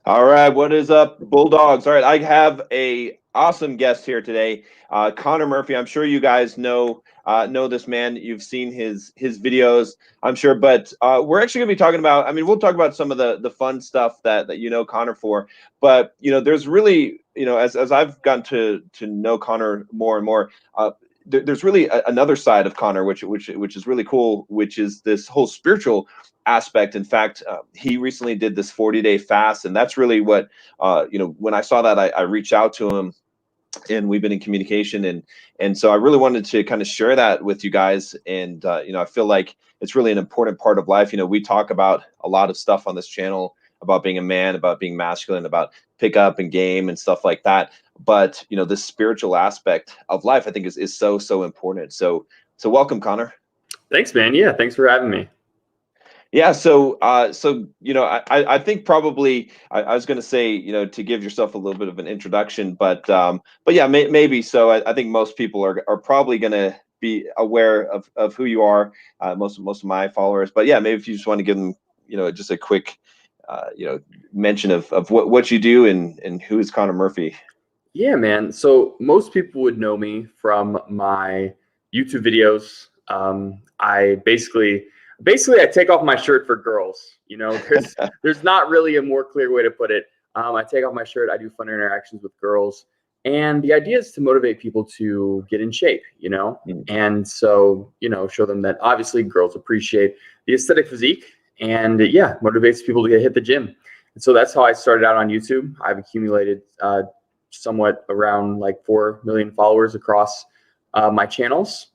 All right, what is up, Bulldogs? All right, I have a awesome guest here today, Connor Murphy. I'm sure you guys know this man. You've seen his videos, I'm sure. But we're actually going to be talking about. I mean, we'll talk about some of the fun stuff that you know Connor for. But there's really as I've gotten to know Connor more and more. There's really another side of Connor, which is really cool, which is this whole spiritual aspect. In fact, he recently did this 40-day fast, and that's really what when I saw that, I reached out to him, and we've been in communication, and so I really wanted to kind of share that with you guys. And I feel like it's really an important part of life. We talk about a lot of stuff on this channel about being a man, about being masculine, about pickup and game and stuff like that. But this spiritual aspect of life, I think, is so important. So welcome, Connor. Thanks, man. Yeah, thanks for having me. Yeah, I think probably I was going to say, to give yourself a little bit of an introduction, but yeah, maybe so. I think most people are probably going to be aware of who you are, most of my followers. But yeah, maybe if you just want to give them, just a quick, mention of what you do and who is Connor Murphy. Yeah, man. So most people would know me from my YouTube videos. I basically I take off my shirt for girls. There's not really a more clear way to put it. I take off my shirt. I do fun interactions with girls, and the idea is to motivate people to get in shape. Mm. And so show them that obviously girls appreciate the aesthetic physique, and yeah, motivates people to hit the gym. And so that's how I started out on YouTube. I've accumulated somewhat around like 4 million followers across my channels.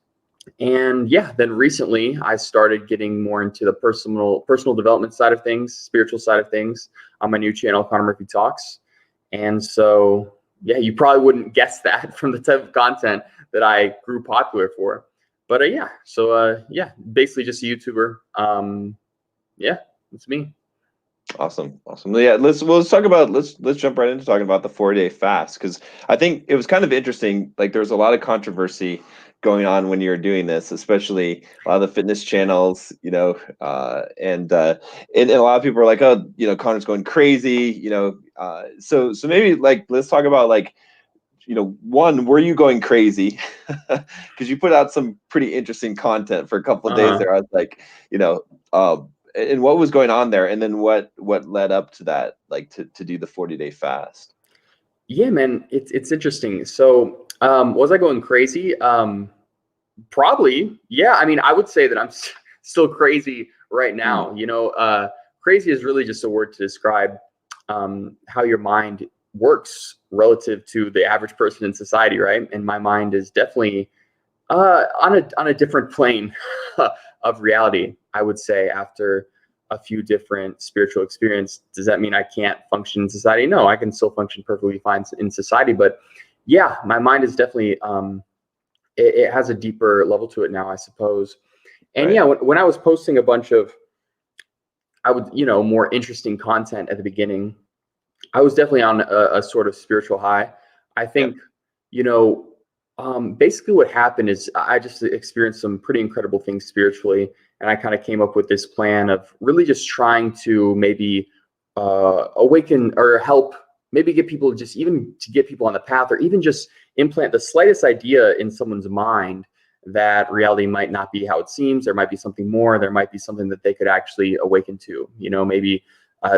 And yeah, then recently I started getting more into the personal development side of things, spiritual side of things on my new channel, Connor Murphy Talks. And so yeah, you probably wouldn't guess that from the type of content that I grew popular for. But yeah, basically just a YouTuber. Yeah, that's me. Awesome. Yeah, let's talk about let's jump right into talking about the 4-day fast, because I think it was kind of interesting. Like, there was a lot of controversy going on when you were doing this, especially a lot of the fitness channels, and a lot of people are like, oh, Connor's going crazy, so maybe, like, let's talk about, like, one, were you going crazy? Because you put out some pretty interesting content for a couple of days Uh-huh. there. I was like, and what was going on there, and then what led up to that, like, to do the 40-day fast. Yeah, man, it's interesting. So, was I going crazy? Probably, yeah. I mean, I would say that I'm still crazy right Mm. now. Crazy is really just a word to describe how your mind works relative to the average person in society, right? And my mind is definitely on a different plane of reality. I would say after a few different spiritual experience. Does that mean I can't function in society? No, I can still function perfectly fine in society. But yeah, my mind is definitely it has a deeper level to it now, I suppose. And Right. yeah, when I was posting a bunch of, more interesting content at the beginning, I was definitely on a sort of spiritual high. I Yep. think, you know, basically what happened is I just experienced some pretty incredible things spiritually. And I kind of came up with this plan of really just trying to maybe awaken or help, maybe get people, just even to get people on the path, or even just implant the slightest idea in someone's mind that reality might not be how it seems. There might be something more. There might be something that they could actually awaken to. Maybe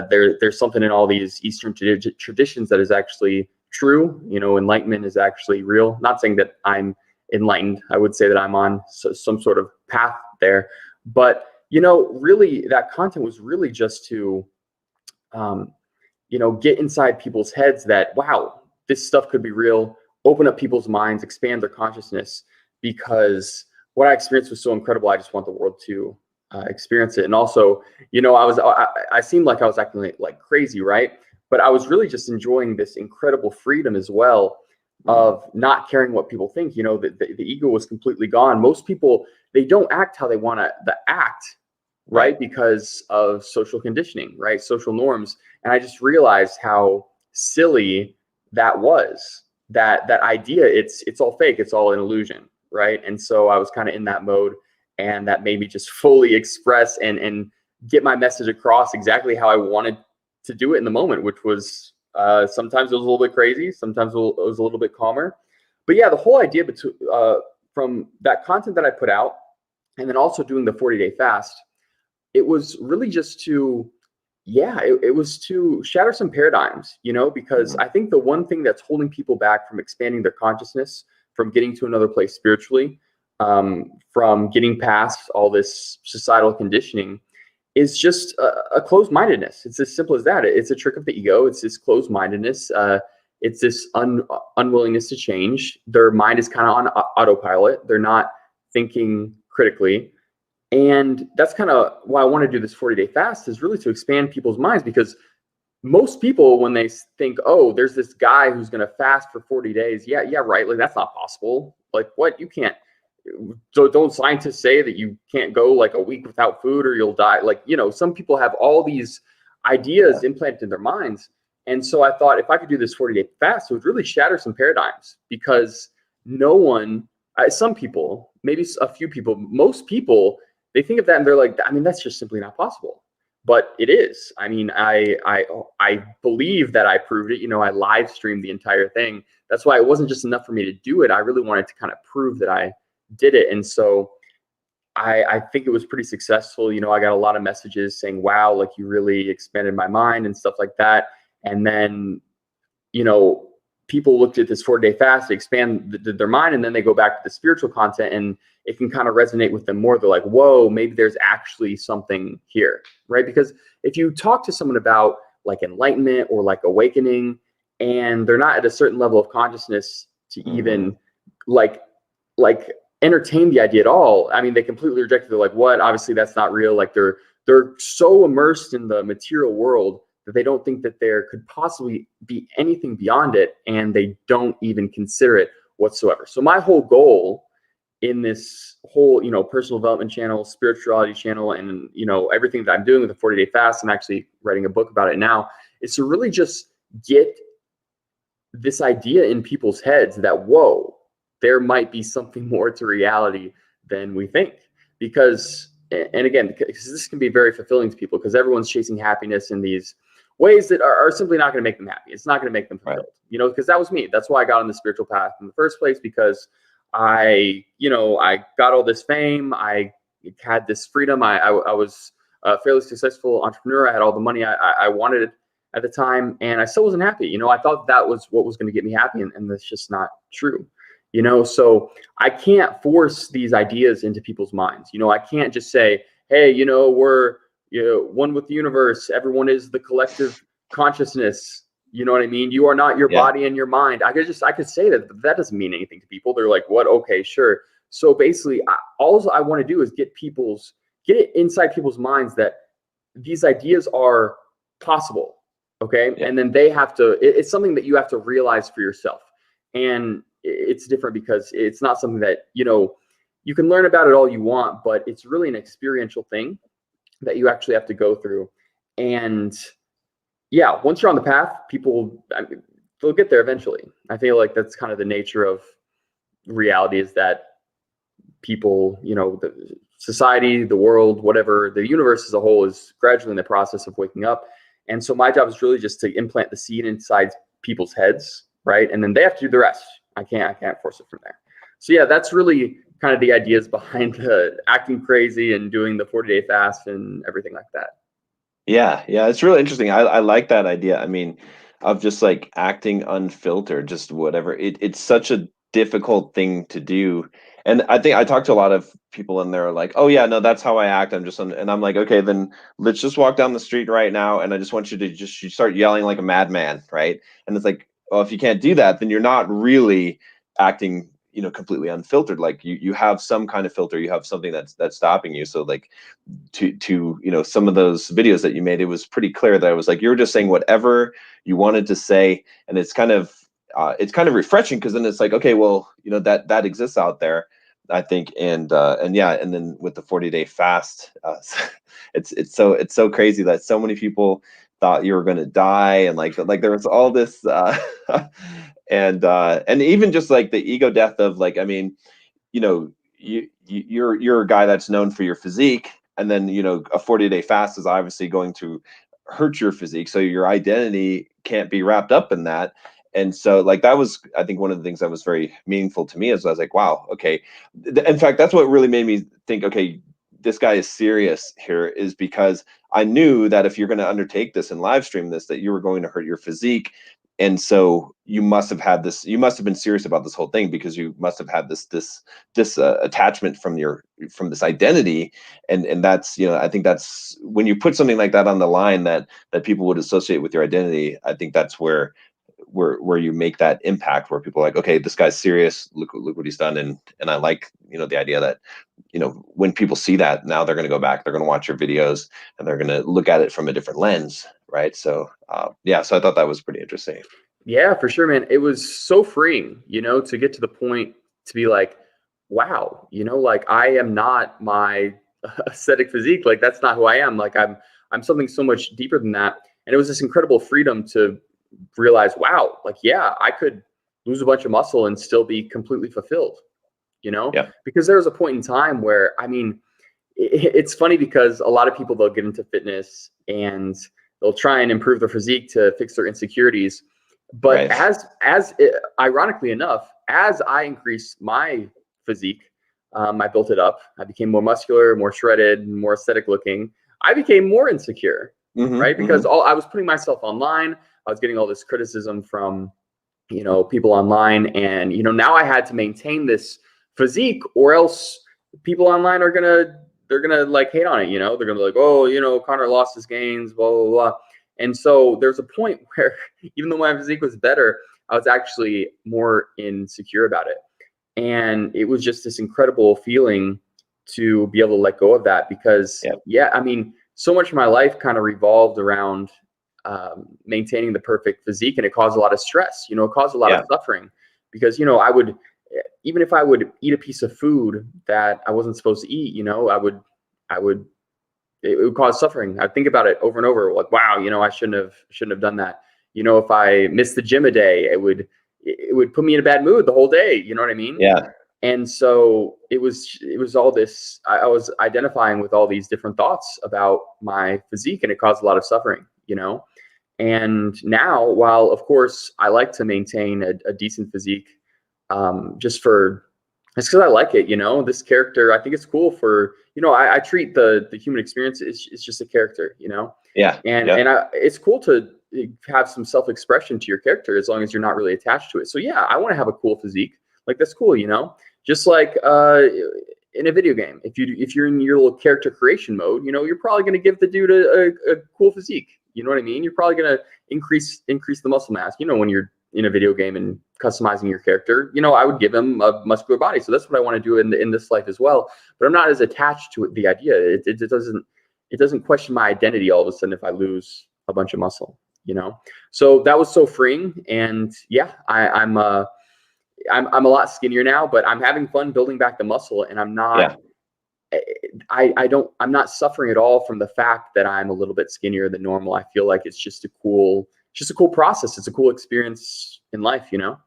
there's something in all these Eastern traditions that is actually true. Enlightenment is actually real. Not saying that I'm enlightened. I would say that I'm on some sort of path there. But, really that content was really just to, get inside people's heads that, wow, this stuff could be real, open up people's minds, expand their consciousness, because what I experienced was so incredible. I just want the world to experience it. And also, I seemed like I was acting like crazy, right? But I was really just enjoying this incredible freedom as well Mm. of not caring what people think. The ego was completely gone. Most people, they don't act how they want to act, Right. right? Because of social conditioning, right? Social norms. And I just realized how silly that was. That idea, it's all fake, it's all an illusion, right? And so I was kind of in that mode, and that made me just fully express and get my message across exactly how I wanted to do it in the moment, which was sometimes it was a little bit crazy, sometimes it was a little bit calmer. But yeah, the whole idea from that content that I put out, and then also doing the 40-day fast, it was really just to, yeah, it was to shatter some paradigms, because I think the one thing that's holding people back from expanding their consciousness, from getting to another place spiritually, from getting past all this societal conditioning, is just a closed-mindedness. It's as simple as that. It's a trick of the ego. It's this closed-mindedness. It's this unwillingness to change. Their mind is kind of on autopilot. They're not thinking critically. And that's kind of why I want to do this 40-day fast, is really to expand people's minds, because most people, when they think, oh, there's this guy who's going to fast for 40 days. Yeah, right. Like, that's not possible. Like, what? You can't. So don't scientists say that you can't go like a week without food or you'll die? Like, some people have all these ideas implanted in their minds. And so I thought, if I could do this 40-day fast, it would really shatter some paradigms, because no one, some people, maybe a few people, most people, they think of that and they're like, I mean, that's just simply not possible. But it is. I mean, I believe that I proved it. I live streamed the entire thing. That's why it wasn't just enough for me to do it. I really wanted to kind of prove that I did it. And so I think it was pretty successful. I got a lot of messages saying, wow, like, you really expanded my mind and stuff like that. And then, people looked at this 4-day fast, they expand their mind, and then they go back to the spiritual content, and it can kind of resonate with them more. They're like, whoa, maybe there's actually something here, right? Because if you talk to someone about like enlightenment or like awakening, and they're not at a certain level of consciousness to even like entertain the idea at all, I mean, they completely reject it. They're like, what? Obviously that's not real. Like, they're so immersed in the material world that they don't think that there could possibly be anything beyond it, and they don't even consider it whatsoever. So my whole goal in this whole, personal development channel, spirituality channel, and, everything that I'm doing with the 40-day fast, I'm actually writing a book about it now, is to really just get this idea in people's heads that, whoa, there might be something more to reality than we think. Because, and again, because this can be very fulfilling to people, because everyone's chasing happiness in these ways that are simply not going to make them happy. It's not going to make them fulfilled, because that was me. That's why I got on the spiritual path in the first place, because I got all this fame. I had this freedom. I was a fairly successful entrepreneur. I had all the money I wanted at the time, and I still wasn't happy. I thought that was what was going to get me happy, and that's just not true. So I can't force these ideas into people's minds. I can't just say, hey, we're one with the universe. Everyone is the collective consciousness. You know what I mean? You are not your body and your mind. I could say that, but that doesn't mean anything to people. They're like, what? Okay, sure. So basically, all I want to do is get it inside people's minds that these ideas are possible. Okay. Yeah. And then they have to, it's something that you have to realize for yourself. And it's different because it's not something that, you can learn about it all you want, but it's really an experiential thing that you actually have to go through. And yeah, once you're on the path, they'll get there eventually. I feel like that's kind of the nature of reality, is that people, the society, the world, whatever, the universe as a whole is gradually in the process of waking up. And so my job is really just to implant the seed inside people's heads, right? And then they have to do the rest. I can't force it from there. So yeah, that's really kind of the ideas behind acting crazy and doing the 40-day fast and everything like that. Yeah, it's really interesting. I like that idea. I mean, of just like acting unfiltered, just whatever. It's such a difficult thing to do. And I think I talked to a lot of people, and they're like, oh yeah, no, that's how I act. And I'm like, okay, then let's just walk down the street right now, and I just want you to just start yelling like a madman, right? And it's like, well, if you can't do that, then you're not really acting, completely unfiltered. Like you have some kind of filter, you have something that's stopping you. So like to some of those videos that you made, it was pretty clear that I was like, you were just saying whatever you wanted to say, and it's kind of refreshing, because then it's like, okay, well, that exists out there, I think. And yeah, and then with the 40-day fast, it's so crazy that so many people thought you were going to die, and like there was all this and even just like the ego death of, like, I mean, you're a guy that's known for your physique, and then a 40-day fast is obviously going to hurt your physique, so your identity can't be wrapped up in that. And so like that was, I think, one of the things that was very meaningful to me, is I was like, wow, okay. In fact, that's what really made me think, okay, this guy is serious here, is because I knew that if you're going to undertake this and live stream this, that you were going to hurt your physique. And so you must have had this, you must have been serious about this whole thing, because you must have had this attachment from this identity. And that's, you know, I think that's when you put something like that on the line that people would associate with your identity. I think that's where you make that impact, where people are like, okay, this guy's serious, look what he's done. And I like, you know, the idea that, you know, when people see that, now they're going to go back, they're going to watch your videos, and they're going to look at it from a different lens, right? So yeah, so I thought that was pretty interesting. Yeah, for sure, man. It was so freeing, you know, to get to the point to be like, wow, you know, like I am not my aesthetic physique. Like that's not who I am. Like I'm something so much deeper than that. And it was this incredible freedom to realize, wow, like yeah, I could lose a bunch of muscle and still be completely fulfilled, you know? Yeah. Because there was a point in time where, I mean, it's funny because a lot of people, they'll get into fitness and they'll try and improve their physique to fix their insecurities. But Right. ironically enough, as I increased my physique, I built it up. I became more muscular, more shredded, more aesthetic looking. I became more insecure, right? Because I was putting myself online. I was getting all this criticism from, you know, people online, and you know, now I had to maintain this physique, or else people online are they're gonna like hate on it. You know, they're gonna be like, oh, you know, Connor lost his gains, blah blah blah. And so there's a point where even though my physique was better, I was actually more insecure about it. And it was just this incredible feeling to be able to let go of that, because Yeah. yeah, I mean, so much of my life kind of revolved around maintaining the perfect physique, and it caused a lot of stress. You know, it caused a lot of suffering, because you know, I would, even if I would eat a piece of food that I wasn't supposed to eat, you know, I would it would cause suffering. I think about it over and over, like, wow, you know, I shouldn't have done that. You know, if I missed the gym a day, it would put me in a bad mood the whole day. You know what I mean? Yeah. And so it was all this. I was identifying with all these different thoughts about my physique, and it caused a lot of suffering. You know, and now, while of course I like to maintain a decent physique, just for, it's because I like it, you know. This character, I think it's cool for, you know, I treat the human experience, it's just a character, you know. Yeah. And it's cool to have some self-expression to your character, as long as you're not really attached to it. So yeah, I want to have a cool physique. Like that's cool, you know. Just like in a video game, if you're in your little character creation mode, you know, you're probably going to give the dude a cool physique. You know what I mean? You're probably going to increase the muscle mass. You know, when you're in a video game and customizing your character, you know, I would give him a muscular body. So that's what I want to do in this life as well. But I'm not as attached to the idea. It doesn't question my identity all of a sudden if I lose a bunch of muscle, you know? So that was so freeing. And yeah, I'm a lot skinnier now, but I'm having fun building back the muscle, and I'm not, I'm not suffering at all from the fact that I'm a little bit skinnier than normal. I feel like it's just a cool process. It's a cool experience in life, you know?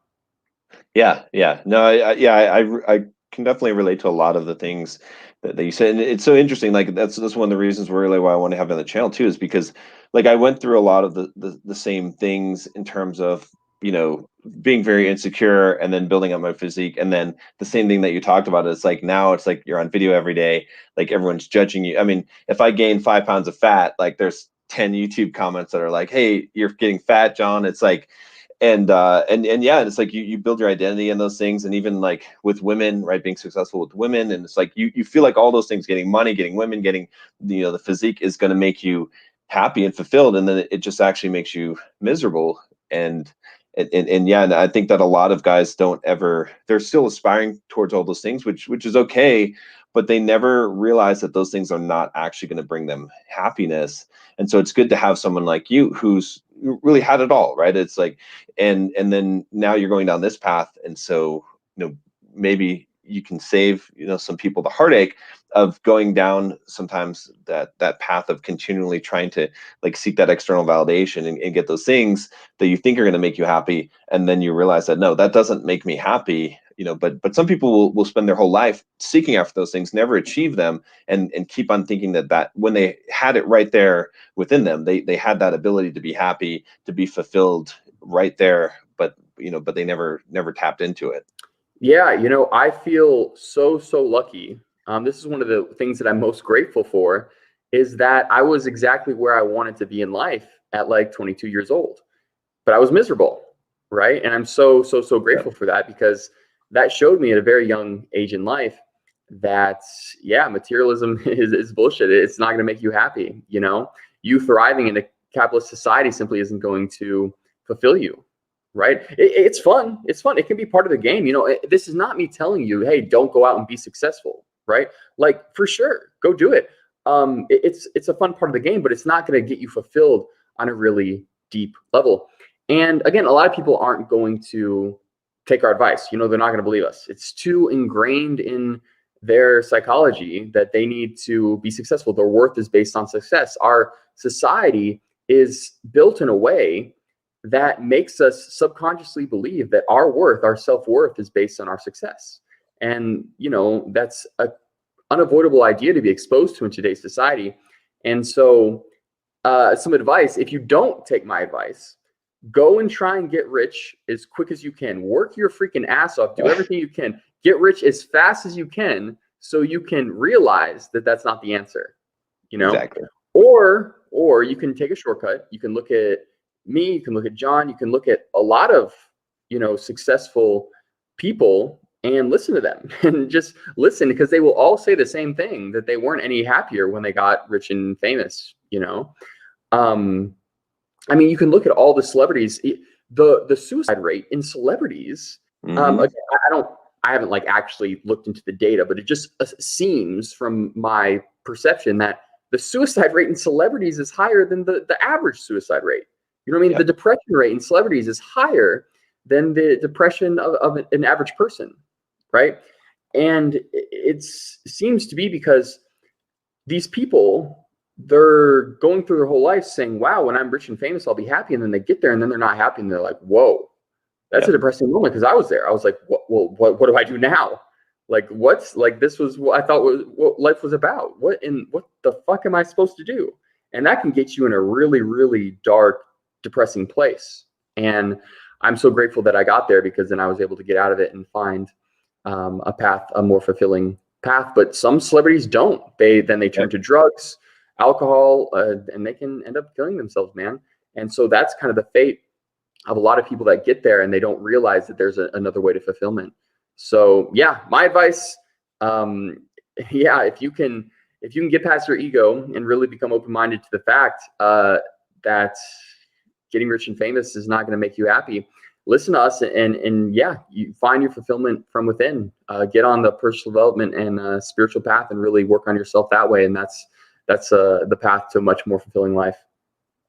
Yeah, yeah. No, I can definitely relate to a lot of the things that you said. And it's so interesting. Like that's one of the reasons really why I want to have it on the channel too, is because like I went through a lot of the same things in terms of, you know, being very insecure and then building up my physique. And then the same thing that you talked about is like now it's like you're on video every day, like everyone's judging you. I mean, if I gain 5 pounds of fat, like there's 10 YouTube comments that are like, hey, you're getting fat, John. It's like, and yeah, it's like you build your identity in those things. And even like with women, right, being successful with women, and it's like you feel like all those things, getting money, getting women, getting, you know, the physique is going to make you happy and fulfilled, and then it just actually makes you miserable. And yeah, and I think that a lot of guys don't ever, they're still aspiring towards all those things, which is okay, but they never realize that those things are not actually going to bring them happiness. And so it's good to have someone like you who's really had it all, right? It's like, and then now you're going down this path, and so, you know, maybe you can save, you know, some people the heartache of going down sometimes that path of continually trying to like seek that external validation and get those things that you think are going to make you happy, and then you realize that no, that doesn't make me happy. but some people will spend their whole life seeking after those things, never achieve them, and keep on thinking that when they had it right there within them, they had that ability to be happy, to be fulfilled right there, but they never tapped into it. Yeah, I feel so lucky. This is one of the things that I'm most grateful for, is that I was exactly where I wanted to be in life at like 22 years old, but I was miserable, right? And I'm so Yeah, grateful for that, because that showed me at a very young age in life that, yeah, materialism is bullshit. It's not going to make you happy. You thriving in a capitalist society simply isn't going to fulfill you, right? It's fun. It's fun. It can be part of the game. This is not me telling you, hey, don't go out and be successful, right? Like, for sure, go do it. It's a fun part of the game, but it's not going to get you fulfilled on a really deep level. And again, a lot of people aren't going to take our advice. They're not going to believe us. It's too ingrained in their psychology that they need to be successful. Their worth is based on success. Our society is built in a way that makes us subconsciously believe that our self-worth is based on our success. And, that's an unavoidable idea to be exposed to in today's society. And so, some advice: if you don't take my advice, go and try and get rich as quick as you can. Work your freaking ass off. Do everything you can. Get rich as fast as you can, so you can realize that that's not the answer. exactly. Or you can take a shortcut. You can look at me. You can look at John. You can look at a lot of successful people and listen to them and just listen, because they will all say the same thing, that they weren't any happier when they got rich and famous. I mean, you can look at all the celebrities. The suicide rate in celebrities. Mm-hmm. Again, I haven't like actually looked into the data, but it just seems from my perception that the suicide rate in celebrities is higher than the average suicide rate. You know what I mean? Yep. The depression rate in celebrities is higher than the depression of an average person, right? And it seems to be because these people, they're going through their whole life saying, wow, when I'm rich and famous, I'll be happy. And then they get there and then they're not happy. And they're like, whoa, that's a depressing moment. Because I was there. I was like, what do I do now? Like, this was what I thought was what life was about. What the fuck am I supposed to do? And that can get you in a really, really dark, depressing place. And I'm so grateful that I got there, because then I was able to get out of it and find a more fulfilling path. But some celebrities don't. They turn to drugs, alcohol, and they can end up killing themselves, man. And so that's kind of the fate of a lot of people that get there, and they don't realize that there's another way to fulfillment. So yeah, my advice, if you can get past your ego and really become open-minded to the fact that getting rich and famous is not going to make you happy, listen to us and you find your fulfillment from within. Get on the personal development and spiritual path and really work on yourself that way. And that's the path to a much more fulfilling life.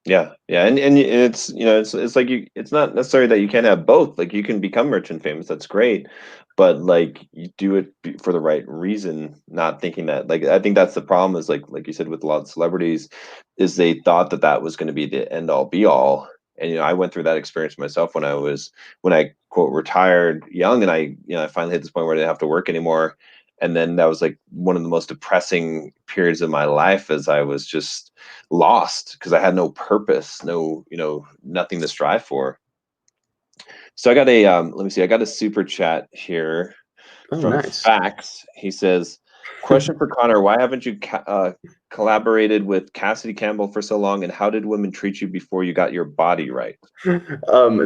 Yeah, and it's it's like it's not necessary that you can't have both. Like, you can become rich and famous, that's great, but like, you do it for the right reason, not thinking that, like, I think that's the problem, is like you said with a lot of celebrities, is they thought that was going to be the end all be all. And I went through that experience myself when I quote retired young, and I finally hit this point where I didn't have to work anymore. And then that was like one of the most depressing periods of my life, as I was just lost because I had no purpose, nothing to strive for. So I got let me see, I got a super chat here Oh, from nice. Fax. He says, question for Connor: why haven't you collaborated with Cassidy Campbell for so long, and how did women treat you before you got your body right?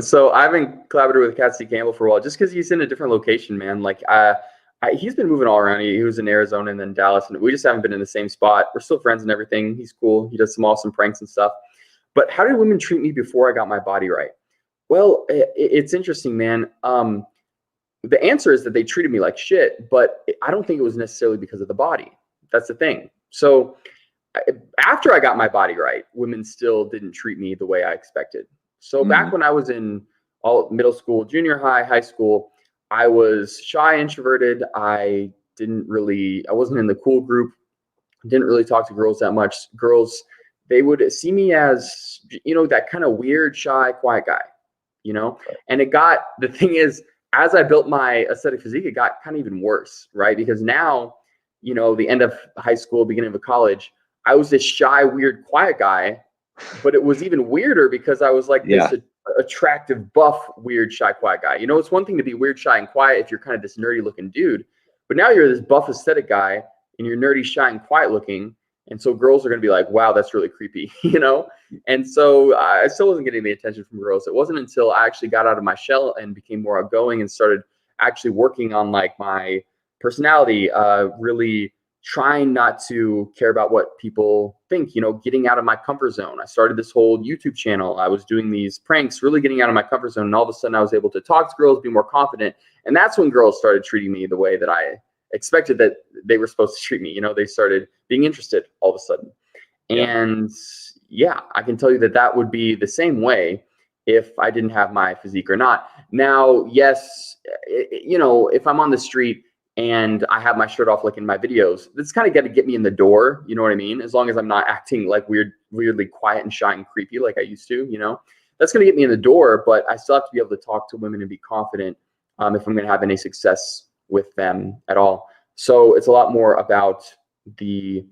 So I haven't collaborated with Cassidy Campbell for a while, just because he's in a different location, man. Like, he's been moving all around. He was in Arizona and then Dallas, and we just haven't been in the same spot. We're still friends and everything. He's cool. He does some awesome pranks and stuff. But how did women treat me before I got my body right? Well, it's interesting, man. The answer is that they treated me like shit, but I don't think it was necessarily because of the body. That's the thing. So after I got my body right, women still didn't treat me the way I expected. So back when I was in middle school, junior high, high school, I was shy, introverted. I wasn't in the cool group. Didn't really talk to girls that much. Girls, they would see me as, that kind of weird, shy, quiet guy, And the thing is, as I built my aesthetic physique, it got kind of even worse, right? Because now, the end of high school, beginning of college, I was this shy, weird, quiet guy, but it was even weirder because I was like this Yeah. attractive, buff, weird, shy, quiet guy. It's one thing to be weird, shy, and quiet if you're kind of this nerdy looking dude, but now you're this buff aesthetic guy and you're nerdy, shy, and quiet looking. And so girls are going to be like, wow, that's really creepy, And so I still wasn't getting the attention from girls. It wasn't until I actually got out of my shell and became more outgoing and started actually working on like my personality, really trying not to care about what people think, getting out of my comfort zone. I started this whole YouTube channel. I was doing these pranks, really getting out of my comfort zone. And all of a sudden I was able to talk to girls, be more confident. And that's when girls started treating me the way that I expected that they were supposed to treat me. They started being interested all of a sudden. And yeah, I can tell you that that would be the same way if I didn't have my physique or not. Now, yes, if I'm on the street and I have my shirt off like in my videos, that's kind of got to get me in the door. You know what I mean? As long as I'm not acting like weirdly quiet and shy and creepy like I used to, that's going to get me in the door. But I still have to be able to talk to women and be confident if I'm going to have any success with them at all. So it's a lot more about the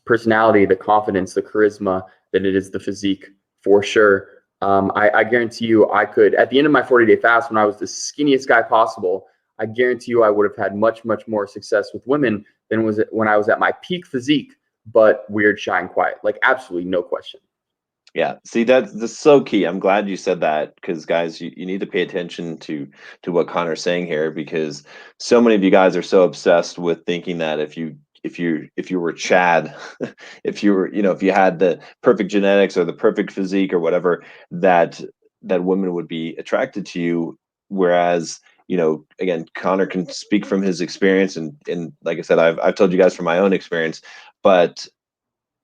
personality, the confidence, the charisma than it is the physique, for sure. I guarantee you I could, at the end of my 40-day fast, when I was the skinniest guy possible, I guarantee you I would have had much, much more success with women than was it when I was at my peak physique, but weird, shy, and quiet. Like, absolutely no question. Yeah, see, that's so key. I'm glad you said that, because guys, you need to pay attention to what Connor's saying here, because so many of you guys are so obsessed with thinking that if you were Chad, if you were, if you had the perfect genetics or the perfect physique or whatever, that women would be attracted to you. Whereas, again, Connor can speak from his experience, and like I said, I've told you guys from my own experience, but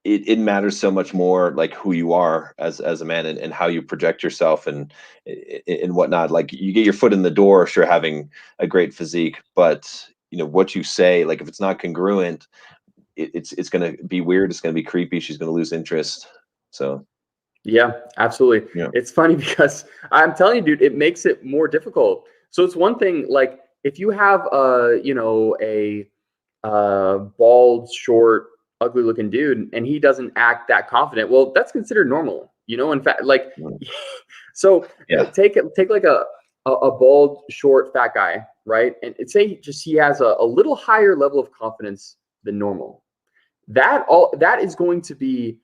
it matters so much more, like who you are as a man, and how you project yourself and whatnot. Like, you get your foot in the door, sure, having a great physique, but what you say, like if it's not congruent, it's going to be weird. It's going to be creepy. She's going to lose interest. So yeah, absolutely. yeah. It's funny because I'm telling you, dude, it makes it more difficult. So it's one thing, like if you have a bald, short, ugly looking dude and he doesn't act that confident, well, that's considered normal. In fact, like, so Yeah. take like a bald, short, fat guy, right? And say just he has a little higher level of confidence than normal. That is going to be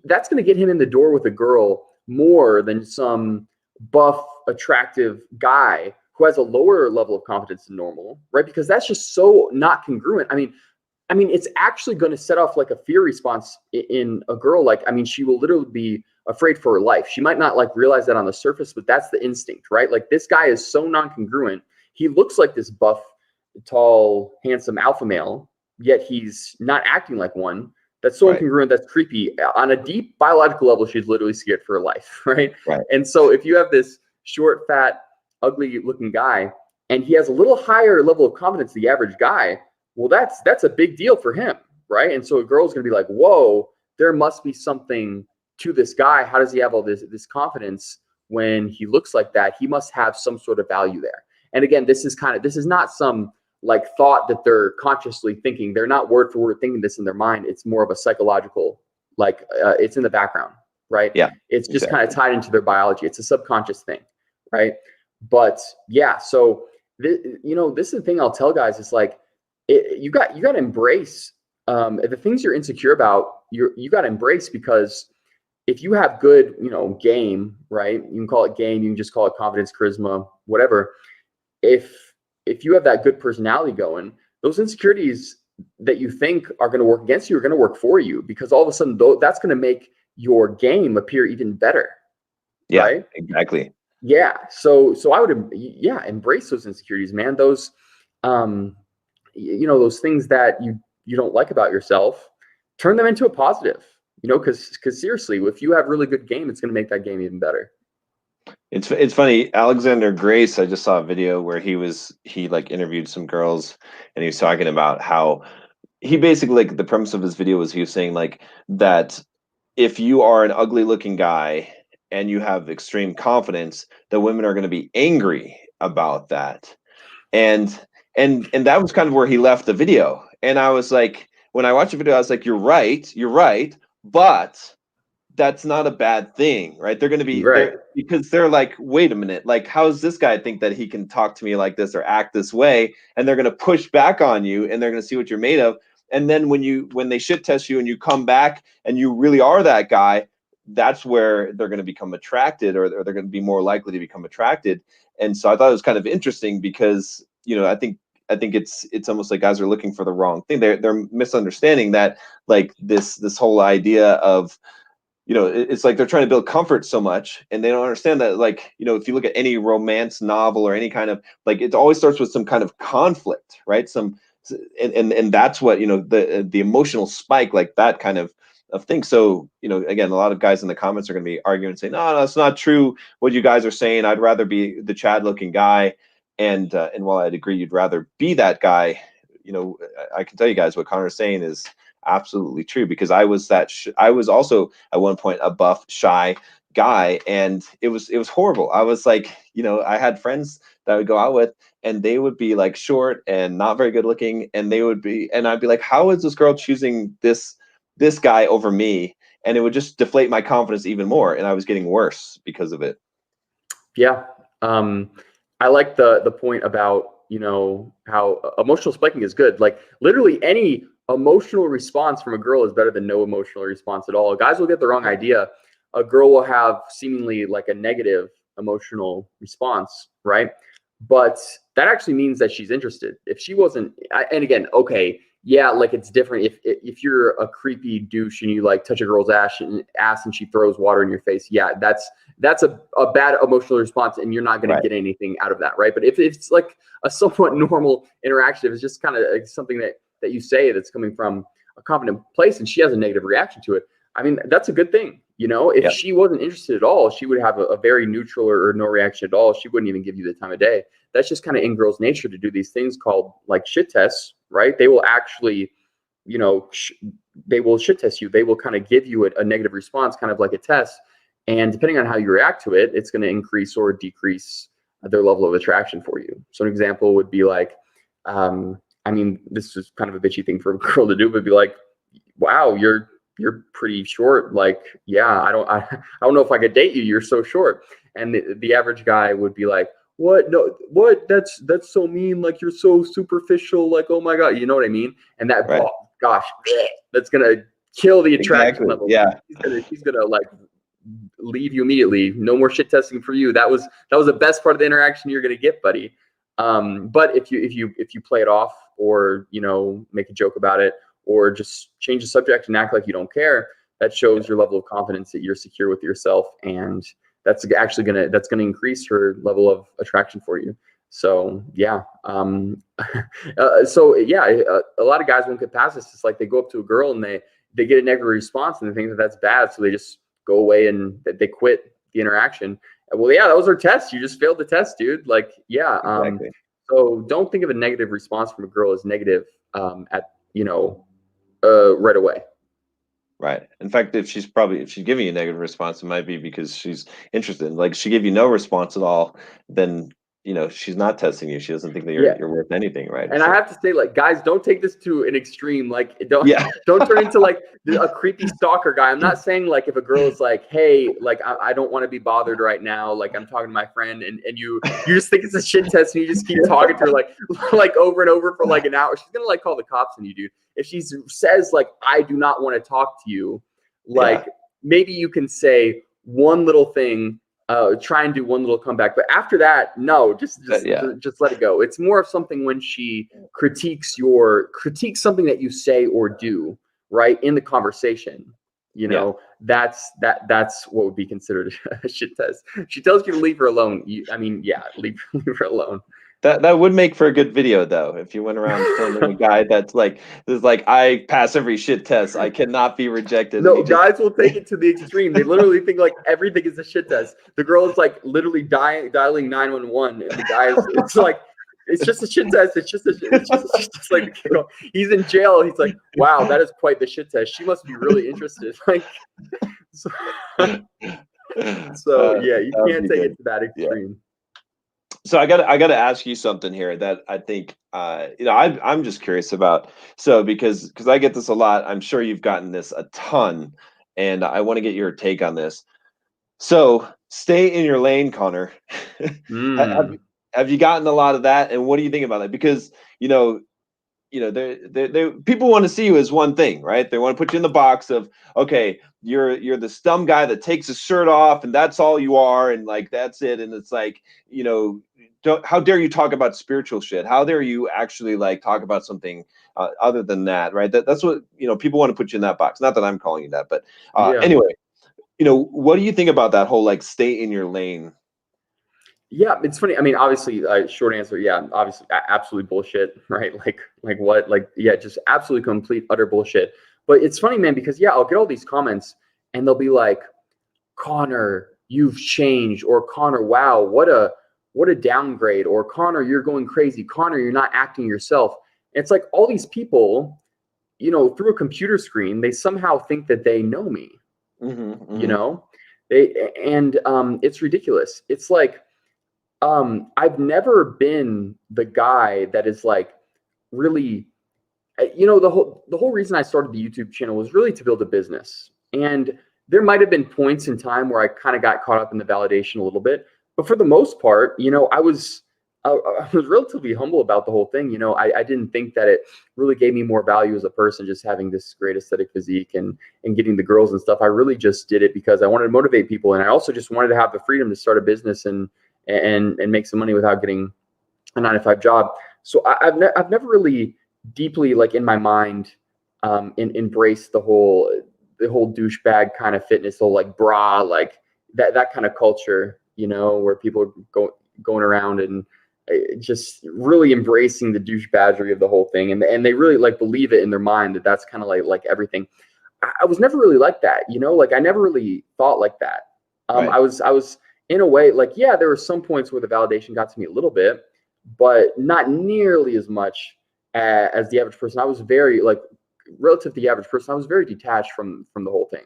that's going to get him in the door with a girl more than some buff, attractive guy who has a lower level of confidence than normal, right? Because that's just so not congruent. I mean, it's actually going to set off like a fear response in a girl. Like, she will literally be afraid for her life. She might not like realize that on the surface, but that's the instinct, right? Like, this guy is so non-congruent. He looks like this buff, tall, handsome alpha male, yet he's not acting like one. That's so incongruent. That's creepy. On a deep biological level, she's literally scared for her life, right? And so if you have this short, fat, ugly looking guy, and he has a little higher level of confidence than the average guy, well, that's a big deal for him, right? And so a girl's gonna be like, whoa, there must be something to this guy. How does he have all this confidence when he looks like that? He must have some sort of value there. And again, this is not some like thought that they're consciously thinking. They're not word for word thinking this in their mind. It's more of a psychological, like it's in the background, right? Yeah, it's just kind of tied into their biology. It's a subconscious thing, right? But yeah, so this is the thing I'll tell guys. It's like, you got to embrace the things you're insecure about. You got to embrace, because if you have good, game, right? You can call it game. You can just call it confidence, charisma, whatever. If you have that good personality going, those insecurities that you think are going to work against you are going to work for you, because all of a sudden that's going to make your game appear even better. Yeah, right? Exactly. Yeah. So I would, embrace those insecurities, man. Those, those things that you don't like about yourself, turn them into a positive, because seriously, if you have really good game, it's going to make that game even better. It's funny, Alexander Grace, I just saw a video where he like interviewed some girls, and he was talking about how he basically, like, the premise of his video was, he was saying like that if you are an ugly looking guy and you have extreme confidence, the women are going to be angry about that. And and that was kind of where he left the video. And I was like, when I watched the video, I was like, you're right, but that's not a bad thing, right? They're going to be Right. there because they're like, wait a minute, like, how's this guy think that he can talk to me like this or act this way? And they're going to push back on you, and they're going to see what you're made of. And then when they shit test you and you come back and you really are that guy, that's where they're going to become attracted, or they're going to be more likely to become attracted. And so I thought it was kind of interesting because, I think it's almost like guys are looking for the wrong thing. They're misunderstanding that, like, this whole idea of, it's like they're trying to build comfort so much, and they don't understand that, like, if you look at any romance novel or any kind of, like, it always starts with some kind of conflict, right? And that's what, the emotional spike, like that kind of thing. So, again, a lot of guys in the comments are going to be arguing and saying, no, it's not true what you guys are saying. I'd rather be the Chad looking guy. And while I'd agree you'd rather be that guy, I can tell you guys what Connor's saying is absolutely true, because I was I was also at one point a buff, shy guy, and it was horrible. I was like, I had friends that I would go out with, and they would be like short and not very good looking, and I'd be like, how is this girl choosing this guy over me? And it would just deflate my confidence even more, and I was getting worse because of it. Yeah. I like the point about, how emotional spiking is good. Like, literally any emotional response from a girl is better than no emotional response at all. Guys will get the wrong idea. A girl will have seemingly like a negative emotional response, right? But that actually means that she's interested. If she wasn't, and again, okay, yeah, like, it's different if you're a creepy douche and you like touch a girl's ass and she throws water in your face. Yeah, that's a bad emotional response, and you're not going to get anything out of that, right? But if it's like a somewhat normal interaction, if it's just kind of like something that you say that's coming from a confident place, and she has a negative reaction to it, I mean, that's a good thing. If she wasn't interested at all, she would have a very neutral or no reaction at all. She wouldn't even give you the time of day. That's just kind of in girls' nature to do these things called like shit tests, right? They will actually, they will shit test you. They will kind of give you a negative response, kind of like a test. And depending on how you react to it, it's going to increase or decrease their level of attraction for you. So an example would be like, this is kind of a bitchy thing for a girl to do, but be like, wow, you're pretty short. Like, yeah, I don't know if I could date you. You're so short. And the average guy would be like, what? No, what? That's so mean. Like, you're so superficial. Like, oh my God, you know what I mean? And that, oh, gosh, that's going to kill the attraction level. Yeah. She's gonna like leave you immediately. No more shit testing for you. That was the best part of the interaction you're going to get, buddy. But if you play it off, or, make a joke about it, or just change the subject and act like you don't care, that shows your level of confidence that you're secure with yourself, and that's actually gonna increase her level of attraction for you. So yeah, a lot of guys won't get past this. It's like they go up to a girl and they get a negative response, and they think that that's bad, so they just go away and they quit the interaction. Well, yeah, that was our test. You just failed the test, dude. Like, yeah. Exactly. So don't think of a negative response from a girl as negative right away. Right. In fact, if she's giving you a negative response, it might be because she's interested. Like, she gave you no response at all, then, she's not testing you. She doesn't think that you're worth anything, right? And I have to say, like, guys, don't take this to an extreme. Like, don't turn into like a creepy stalker guy. I'm not saying like if a girl is like, hey, like, I don't want to be bothered right now. Like, I'm talking to my friend, and you just think it's a shit test, and you just keep talking to her like over and over for like an hour. She's gonna like call the cops on you, dude. If she says like, I do not want to talk to you, like, maybe you can say one little thing. Try and do one little comeback, but after that, no, just let it go. It's more of something when she critiques something that you say or do, right, in the conversation. That's what would be considered a shit test. She tells you to leave her alone. Leave her alone. That would make for a good video, though, if you went around filming a guy that's like, I pass every shit test. I cannot be rejected. No, guys will take it to the extreme. They literally think like everything is a shit test. The girl is like literally dialing 911, and the guy it's like, it's just a shit test. It's just like, he's in jail. He's like, wow, that is quite the shit test. She must be really interested. Like, so yeah, you can't take it to that extreme. So I gotta ask you something here that I think I'm just curious about. So because I get this a lot, I'm sure you've gotten this a ton, and I want to get your take on this. So stay in your lane, Connor. Have Mm, have you gotten a lot of that, and what do you think about that? Because they people want to see you as one thing, right? They want to put you in the box of, okay, you're the dumb guy that takes his shirt off and that's all you are, and like that's it. And it's like, how dare you talk about spiritual shit? How dare you actually like talk about something other than that, right? That's what people want to put you in that box. Not that I'm calling you that, but yeah. anyway, what do you think about that whole like stay in your lane? Yeah, it's funny. I mean, obviously, short answer, yeah, obviously, absolutely bullshit, right? Like what? Like, yeah, just absolutely complete, utter bullshit. But it's funny, man, because yeah, I'll get all these comments, and they'll be like, "Connor, you've changed," or "Connor, wow, what a downgrade," or "Connor, you're going crazy," "Connor, you're not acting yourself." And it's like all these people, through a computer screen, they somehow think that they know me. Hmm. You Hmm. know, it's ridiculous. It's like I've never been the guy that is like really, the whole reason I started the YouTube channel was really to build a business. And there might have been points in time where I kind of got caught up in the validation a little bit, but for the most part, I was relatively humble about the whole thing. I didn't think that it really gave me more value as a person, just having this great aesthetic physique and getting the girls and stuff. I really just did it because I wanted to motivate people, and I also just wanted to have the freedom to start a business and make some money without getting a 9 to 5 job. So I've never really deeply, like, in my mind, embraced the whole douchebag kind of fitness, whole like bra, like that kind of culture, where people going around and just really embracing the douchebaggery of the whole thing, and they really like believe it in their mind that that's kind of like everything. I was never really like that, like I never really thought like that. Right. I was in a way like, yeah, there were some points where the validation got to me a little bit, but not nearly as much as the average person. I was very like relative to the average person. I was very detached from the whole thing.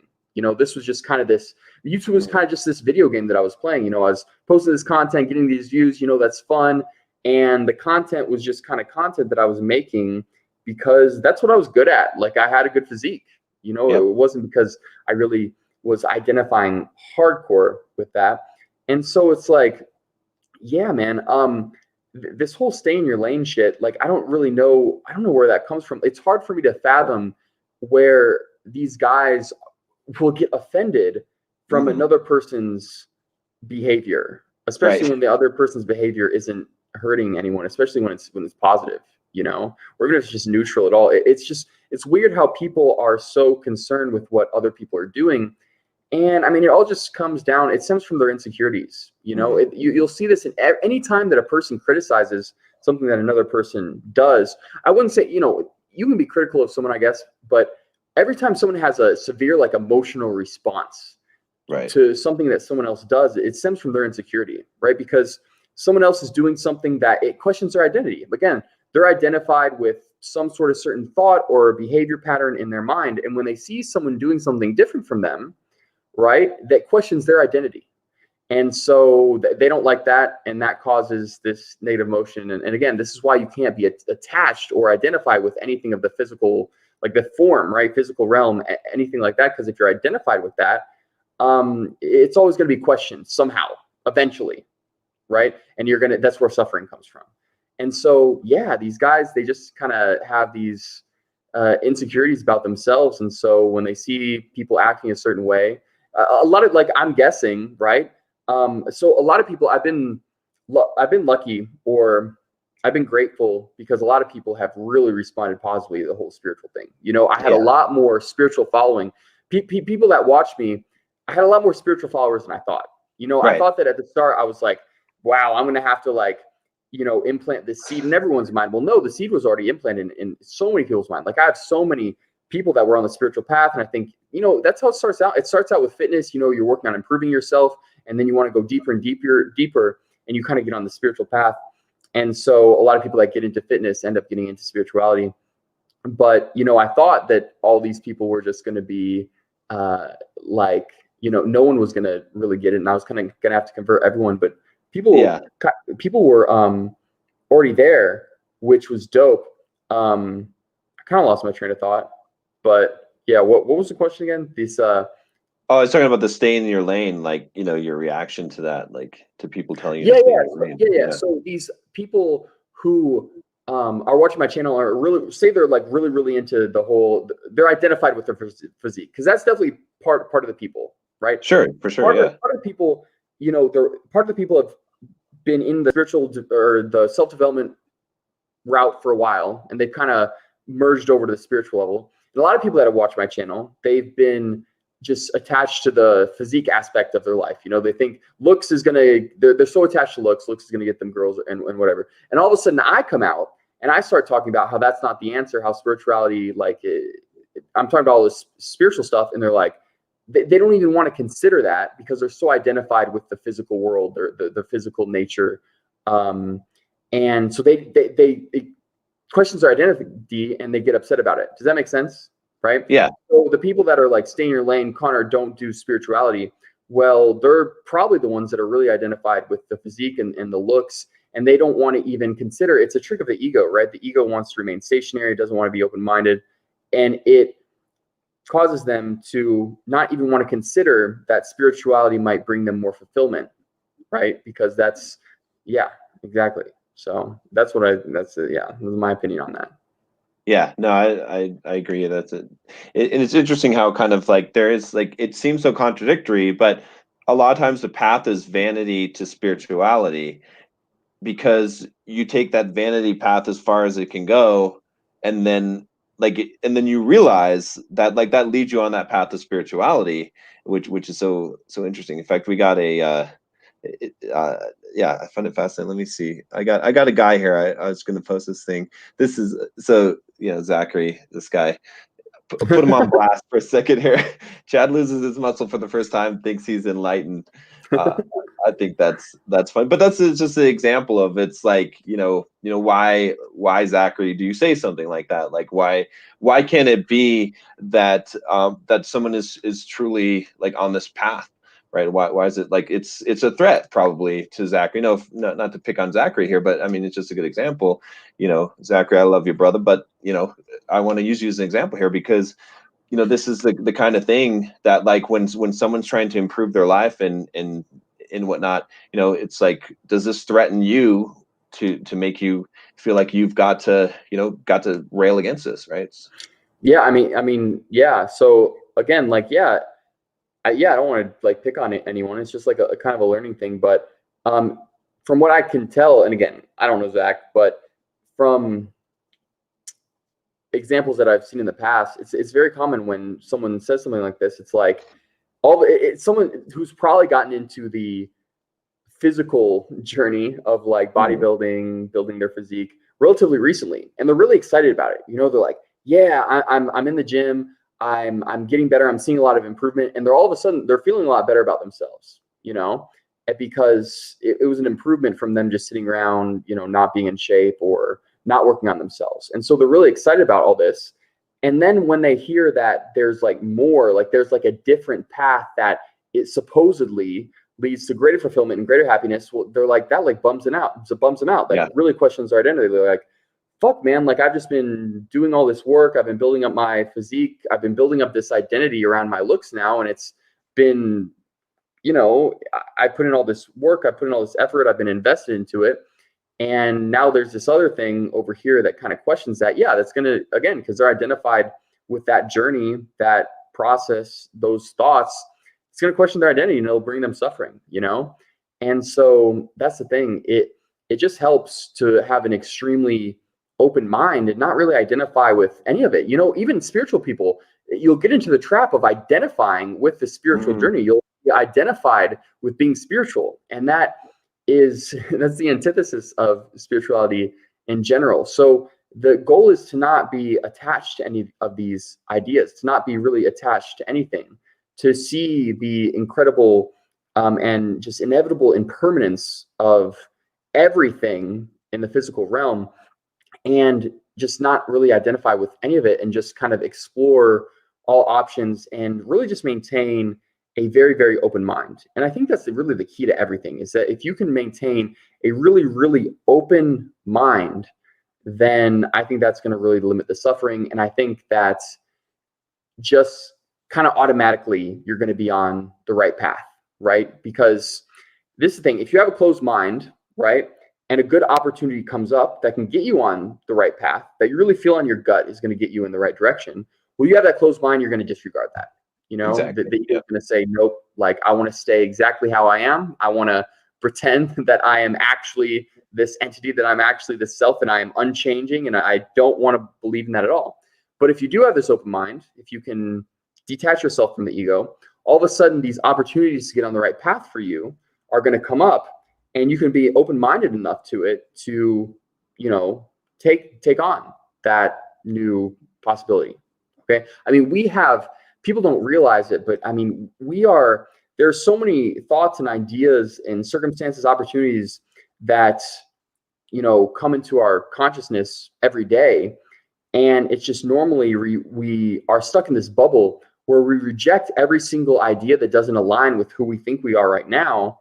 This was just kind of this. YouTube was kind of just this video game that I was playing. I was posting this content, getting these views. That's fun, and the content was just kind of content that I was making because that's what I was good at. Like I had a good physique. Yep. It wasn't because I really was identifying hardcore with that. And so it's like, yeah, man. This whole stay in your lane shit, like I don't know where that comes from. It's hard for me to fathom where these guys will get offended from Hmm. another person's behavior, especially Right. when the other person's behavior isn't hurting anyone, especially when it's positive. Or even if it's just neutral at all. It's weird how people are so concerned with what other people are doing. And I mean, it all just comes down, it stems from their insecurities. Hmm. You'll see this in any time that a person criticizes something that another person does. I wouldn't say, you can be critical of someone, I guess, but every time someone has a severe, like, emotional response Right. to something that someone else does, it stems from their insecurity, right? Because someone else is doing something that it questions their identity. Again, they're identified with some sort of certain thought or behavior pattern in their mind. And when they see someone doing something different from them, right, that questions their identity. And so they don't like that, and that causes this negative emotion. And again, this is why you can't be attached or identify with anything of the physical, like the form, right, physical realm, anything like that. Because if you're identified with that, it's always going to be questioned somehow, eventually, right? And that's where suffering comes from. And so, yeah, these guys, they just kind of have these insecurities about themselves. And so when they see people acting a certain way, a lot of, like, I'm guessing, right? So a lot of people, I've been lucky, or I've been grateful, because a lot of people have really responded positively to the whole spiritual thing. I had a Yeah. lot more spiritual following. People that watch me, I had a lot more spiritual followers than I thought. I Right. thought that at the start I was like, wow, I'm going to have to, like, implant this seed in everyone's mind. Well, no, the seed was already implanted in so many people's mind. Like I have so many people that were on the spiritual path, and I think, that's how it starts out. It starts out with fitness. You're working on improving yourself, and then you want to go deeper and deeper, and you kind of get on the spiritual path. And so a lot of people that get into fitness end up getting into spirituality. But I thought that all these people were just going to be like, no one was going to really get it, and I was kind of going to have to convert everyone. But people Yeah. people were already there, which was dope. I kind of lost my train of thought, but yeah, what was the question again? These Oh, I was talking about the stay in your lane, like, your reaction to that, like to people telling you to yeah, stay in yeah, your so, lane. yeah, yeah. Yeah. So these people who are watching my channel are really say they're like really really into the whole. They're identified with their physique because that's definitely part of the people, right? Sure, for sure. Part of Yeah. part of the people, they're part of the people have been in the spiritual or the self development route for a while, and they've kind of merged over to the spiritual level. And a lot of people that have watched my channel, they've been just attached to the physique aspect of their life. They think looks is gonna they're so attached to looks is gonna get them girls and whatever. And all of a sudden I come out and I start talking about how that's not the answer, how spirituality, I'm talking about all this spiritual stuff, and they're like, they don't even want to consider that because they're so identified with the physical world, the physical nature. And so they questions their identity and they get upset about it. Does that make sense? Right? Yeah. So the people that are like, stay in your lane, Connor, don't do spirituality. Well, they're probably the ones that are really identified with the physique and the looks, and they don't want to even consider. It's a trick of the ego, right? The ego wants to remain stationary, doesn't want to be open-minded, and it causes them to not even want to consider that spirituality might bring them more fulfillment, right? Because yeah, exactly. So that's my opinion on that. Yeah, no, I agree. That's it. And it's interesting how kind of like there is like it seems so contradictory, but a lot of times the path is vanity to spirituality because you take that vanity path as far as it can go, and then and then you realize that like that leads you on that path of spirituality, which is so interesting. In fact, we got it, uh, yeah, I find it fascinating. Let me see. I got a guy here. I was going to post this thing. This is so Zachary, this guy. Put him on blast for a second here. Chad loses his muscle for the first time, thinks he's enlightened. Uh, I think that's fun, but that's just an example of it's like why Zachary do you say something like that? Like why can't it be that that someone is truly like on this path? Right? Why is it like it's a threat probably to Zachary? Not to pick on Zachary here, but I mean it's just a good example. Zachary, I love you, brother, but I want to use you as an example here because this is the kind of thing that like when someone's trying to improve their life and whatnot, it's like, does this threaten you to make you feel like you've got to rail against this, right? Yeah, yeah. So again, like, I don't want to like pick on anyone. It's just like a kind of a learning thing. But from what I can tell, and again, I don't know Zach, but from examples that I've seen in the past, it's very common when someone says something like this. It's like it's someone who's probably gotten into the physical journey of like bodybuilding, building their physique relatively recently, and they're really excited about it. They're like, yeah, I'm in the gym. I'm getting better. I'm seeing a lot of improvement, and they're all of a sudden they're feeling a lot better about themselves. Because it was an improvement from them just sitting around, not being in shape or not working on themselves. And so they're really excited about all this. And then when they hear that there's like more, like there's like a different path that it supposedly leads to greater fulfillment and greater happiness, well, they're like, that like bums them out. So it bums them out. Like, Yeah. really questions their identity. They're like, fuck, man, like I've just been doing all this work. I've been building up my physique. I've been building up this identity around my looks now. And it's been, I put in all this work. I put in all this effort. I've been invested into it. And now there's this other thing over here that kind of questions that. Yeah, that's going to, again, because they're identified with that journey, that process, those thoughts, it's going to question their identity and it'll bring them suffering, And so that's the thing. It just helps to have an extremely open mind and not really identify with any of it. Even spiritual people, you'll get into the trap of identifying with the spiritual journey. You'll be identified with being spiritual. And that's the antithesis of spirituality in general. So the goal is to not be attached to any of these ideas, to not be really attached to anything, to see the incredible and just inevitable impermanence of everything in the physical realm, and just not really identify with any of it, and just kind of explore all options and really just maintain a very, very open mind. And I think that's really the key to everything, is that if you can maintain a really, really open mind, then I think that's going to really limit the suffering. And I think that just kind of automatically you're going to be on the right path, right? Because this is the thing, if you have a closed mind, right, and a good opportunity comes up that can get you on the right path, that you really feel on your gut is going to get you in the right direction, well, you have that closed mind, you're going to disregard that. You know, Exactly. the ego's going to say, nope, like I want to stay exactly how I am. I want to pretend that I am actually this entity, that I'm actually this self, and I am unchanging, and I don't want to believe in that at all. But if you do have this open mind, if you can detach yourself from the ego, all of a sudden these opportunities to get on the right path for you are going to come up, and you can be open-minded enough to it to, you know, take on that new possibility. Okay. I mean, people don't realize it, but I mean, there's so many thoughts and ideas and circumstances, opportunities that, you know, come into our consciousness every day. And it's just normally we are stuck in this bubble where we reject every single idea that doesn't align with who we think we are right now.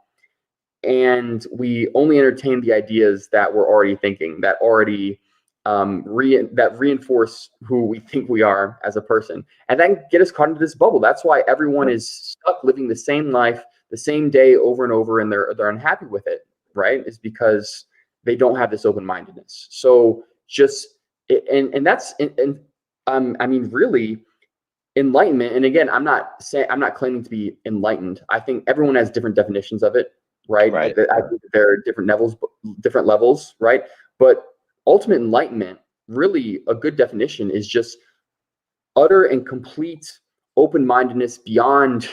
And we only entertain the ideas that we're already thinking, that already that reinforce who we think we are as a person, and then get us caught into this bubble. That's why everyone is stuck living the same life, the same day over and over, and they're unhappy with it, right? Is because they don't have this open-mindedness. So just and that's I mean, really, enlightenment. And again, I'm not claiming to be enlightened. I think everyone has different definitions of it, right? I think there are different levels, right? But ultimate enlightenment, really a good definition, is just utter and complete open-mindedness beyond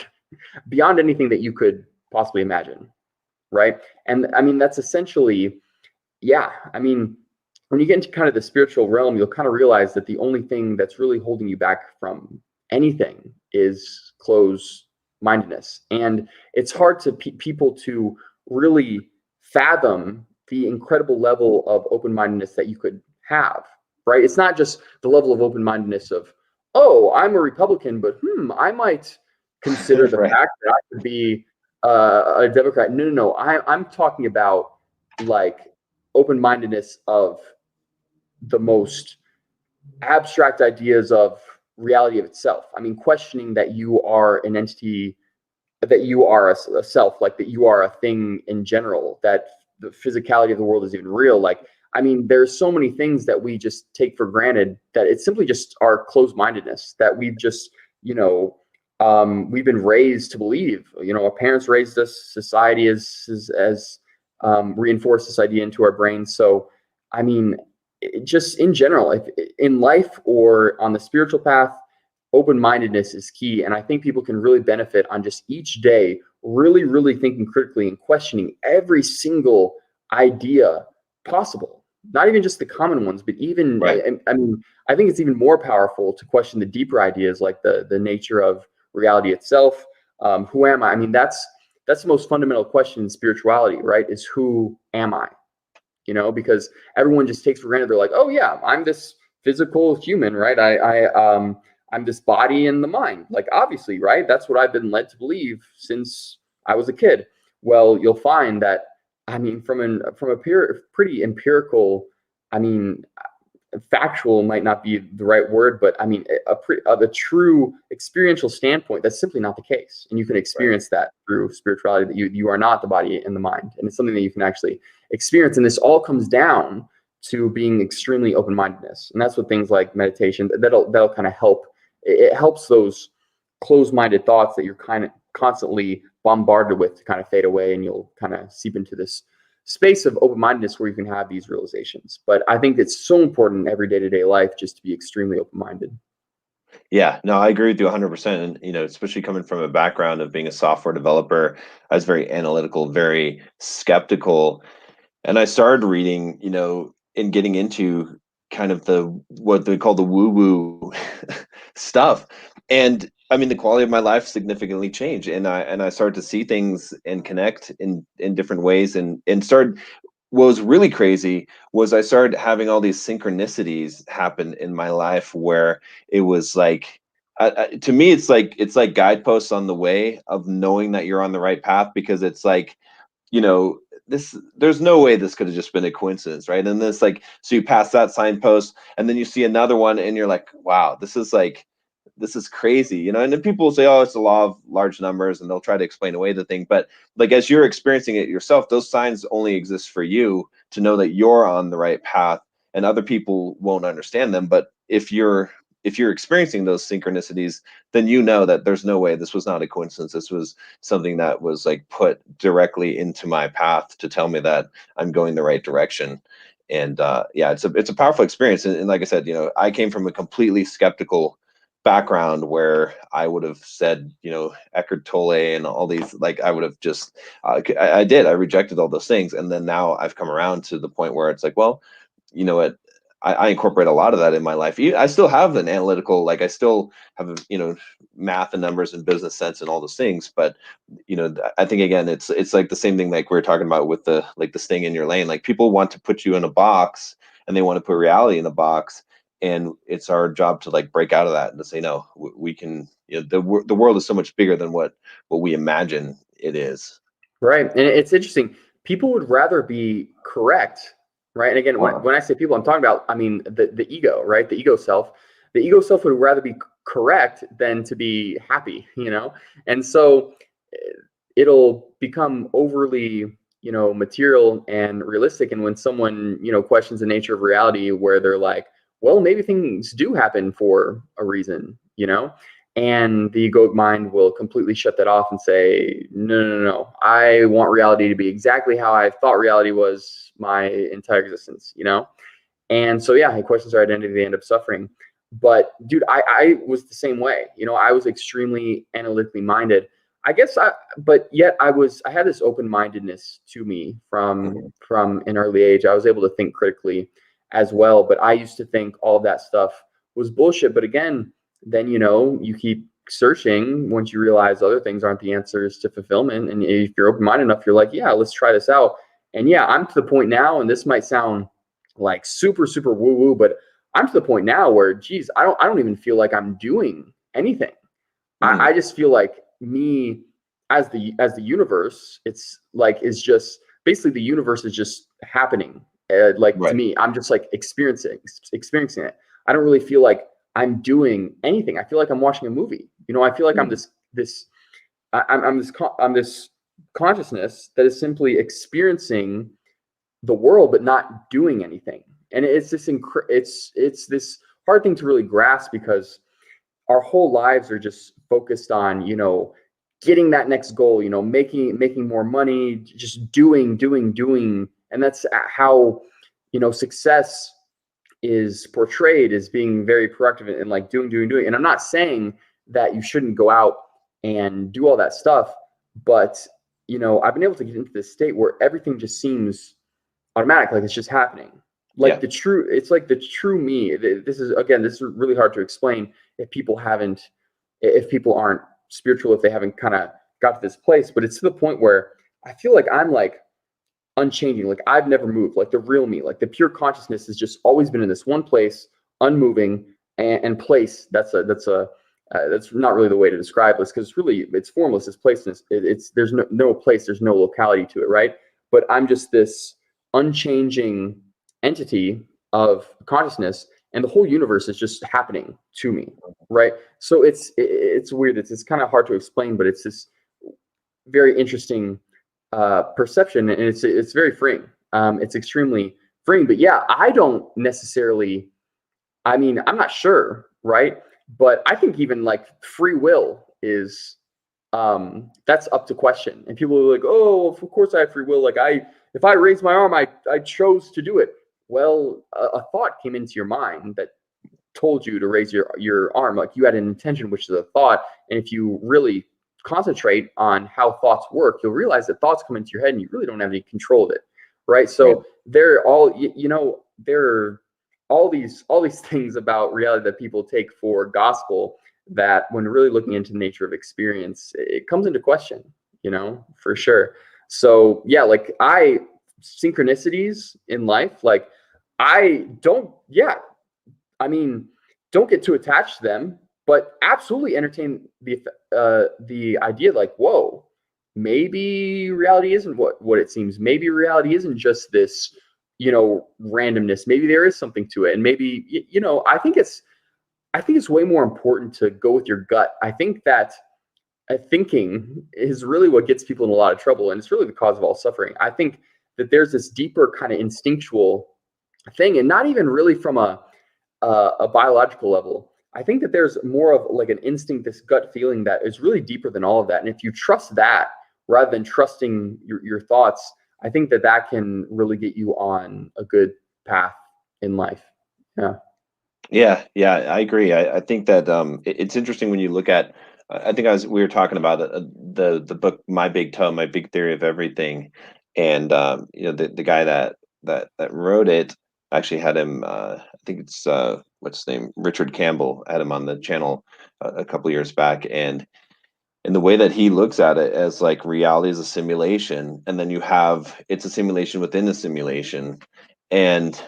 anything that you could possibly imagine, right? And I mean, that's essentially, yeah, I mean, when you get into kind of the spiritual realm, you'll kind of realize that the only thing that's really holding you back from anything is closed-mindedness. And it's hard to people to really fathom the incredible level of open-mindedness that you could have, right? It's not just the level of open-mindedness of, oh, I'm a Republican, but I might consider the fact that I could be a Democrat. No. I'm talking about like open-mindedness of the most abstract ideas of reality of itself. I mean, questioning that you are an entity, that you are a self, like that you are a thing in general, that the physicality of the world is even real. Like, I mean, there's so many things that we just take for granted that it's simply just our closed-mindedness that we've just, you know, we've been raised to believe. You know, our parents raised us, society has reinforced this idea into our brains. So, I mean, just in general, if in life or on the spiritual path, open-mindedness is key. And I think people can really benefit on just each day really, really thinking critically and questioning every single idea possible. Not even just the common ones, but even, I mean, I think it's even more powerful to question the deeper ideas, like the nature of reality itself. Who am I? I mean, that's the most fundamental question in spirituality, right? Is who am I? You know, because everyone just takes for granted. They're like, oh yeah, I'm this physical human, right? I'm this body and the mind. Like, obviously, right? That's what I've been led to believe since I was a kid. Well, you'll find that, I mean, from a pretty empirical, I mean, factual might not be the right word, but I mean, a true experiential standpoint, that's simply not the case. And you can experience that through spirituality, that you are not the body and the mind. And it's something that you can actually experience. And this all comes down to being extremely open-mindedness. And that's what things like meditation, that'll kind of help. It helps those closed-minded thoughts that you're kind of constantly bombarded with to kind of fade away, and you'll kind of seep into this space of open-mindedness where you can have these realizations. But I think it's so important in every day-to-day life just to be extremely open-minded. Yeah, no, I agree with you 100%. And, you know, especially coming from a background of being a software developer, I was very analytical, very skeptical. And I started reading, you know, and getting into kind of what they call the woo-woo stuff. And I mean, the quality of my life significantly changed. And I started to see things and connect in different ways, and started, what was really crazy was I started having all these synchronicities happen in my life where it was like to me, it's like guideposts on the way of knowing that you're on the right path, because it's like, you know, this, there's no way this could have just been a coincidence, right? And this, like, so you pass that signpost and then you see another one and you're like, wow, this is like, this is crazy, you know. And then people will say, oh, it's the law of large numbers, and they'll try to explain away the thing. But like, as you're experiencing it yourself, those signs only exist for you to know that you're on the right path, and other people won't understand them. But if you're experiencing those synchronicities, then you know that there's no way this was not a coincidence. This was something that was like put directly into my path to tell me that I'm going the right direction. And yeah, it's a powerful experience. And like I said, you know, I came from a completely skeptical background where I would have said, you know, Eckhart Tolle and all these, like, I would have just, I rejected all those things. And then now I've come around to the point where it's like, well, you know what, I incorporate a lot of that in my life. I still have an analytical, like I still have, you know, math and numbers and business sense and all those things. But, you know, I think again, it's like the same thing like we were talking about with the, like the staying in your lane. Like, people want to put you in a box and they want to put reality in a box. And it's our job to like break out of that and to say, no, we can, you know, the world is so much bigger than what we imagine it is. Right. And it's interesting. People would rather be correct, right? And again, when I say people, I'm talking about, I mean, the ego, right? The ego self. The ego self would rather be correct than to be happy, you know? And so it'll become overly, you know, material and realistic. And when someone, you know, questions the nature of reality, where they're like, well, maybe things do happen for a reason, you know? And the egoic mind will completely shut that off and say, no, no, no, no. I want reality to be exactly how I thought reality was my entire existence, you know? And so, yeah, he questions our identity, they end up suffering. But dude, I was the same way. You know, I was extremely analytically minded. But yet I had this open-mindedness to me from an early age. I was able to think critically as well. But I used to think all of that stuff was bullshit. But again, then, you know, you keep searching once you realize other things aren't the answers to fulfillment. And if you're open-minded enough, you're like, yeah, let's try this out. And yeah, I'm to the point now, and this might sound like super, super woo-woo, but I'm to the point now where, geez, I don't even feel like I'm doing anything. I just feel like me as the universe, it's like, is just basically the universe is just happening. Like, right. To me, I'm just like experiencing it. I don't really feel like I'm doing anything. I feel like I'm watching a movie. You know, I feel like I'm this consciousness that is simply experiencing the world, but not doing anything. And it's this it's this hard thing to really grasp, because our whole lives are just focused on, you know, getting that next goal, you know, making more money, just doing. And that's how, you know, success is portrayed as being very productive and like doing. And I'm not saying that you shouldn't go out and do all that stuff, but, you know, I've been able to get into this state where everything just seems automatic, like it's just happening. Like, yeah. It's like the true me. This is really hard to explain if people aren't spiritual, if they haven't kind of got to this place. But it's to the point where I feel like I'm like unchanging, like I've never moved, like the real me, like the pure consciousness has just always been in this one place, unmoving, and place. That's not really the way to describe this, because it's formless. It's placeless. There's no place, there's no locality to it, right? But I'm just this unchanging entity of consciousness, and the whole universe is just happening to me, right? So it's weird. It's kind of hard to explain, but it's this very interesting perception, and it's very freeing. It's extremely freeing. But yeah, I don't necessarily. I mean, I'm not sure, right? But I think even like free will is that's up to question. And people are like, oh, of course I have free will. Like if I raise my arm, I chose to do it. Well, a thought came into your mind that told you to raise your arm. Like, you had an intention, which is a thought. And if you really concentrate on how thoughts work, you'll realize that thoughts come into your head and you really don't have any control of it, right? So they're all, you know, there are all these things about reality that people take for gospel, that when really looking into the nature of experience, it comes into question, you know, for sure. So yeah, like synchronicities in life, like don't get too attached to them. but absolutely entertain the idea like, whoa, maybe reality isn't what it seems. Maybe reality isn't just this, randomness. Maybe there is something to it, and maybe I think it's way more important to go with your gut. I think that thinking is really what gets people in a lot of trouble, and it's really the cause of all suffering. I think that there's this deeper kind of instinctual thing, and not even really from a biological level. I think that there's more of like an instinct, this gut feeling that is really deeper than all of that. And if you trust that rather than trusting your thoughts, I think that that can really get you on a good path in life. Yeah. Yeah, I agree. I think that it's interesting when you look at. I think we were talking about the book My Big Toe, My Big Theory of Everything, and the guy that wrote it actually had him. I think it's what's his name, Richard Campbell, had him on the channel a couple years back, and the way that he looks at it as like reality is a simulation, and then it's a simulation within a simulation, and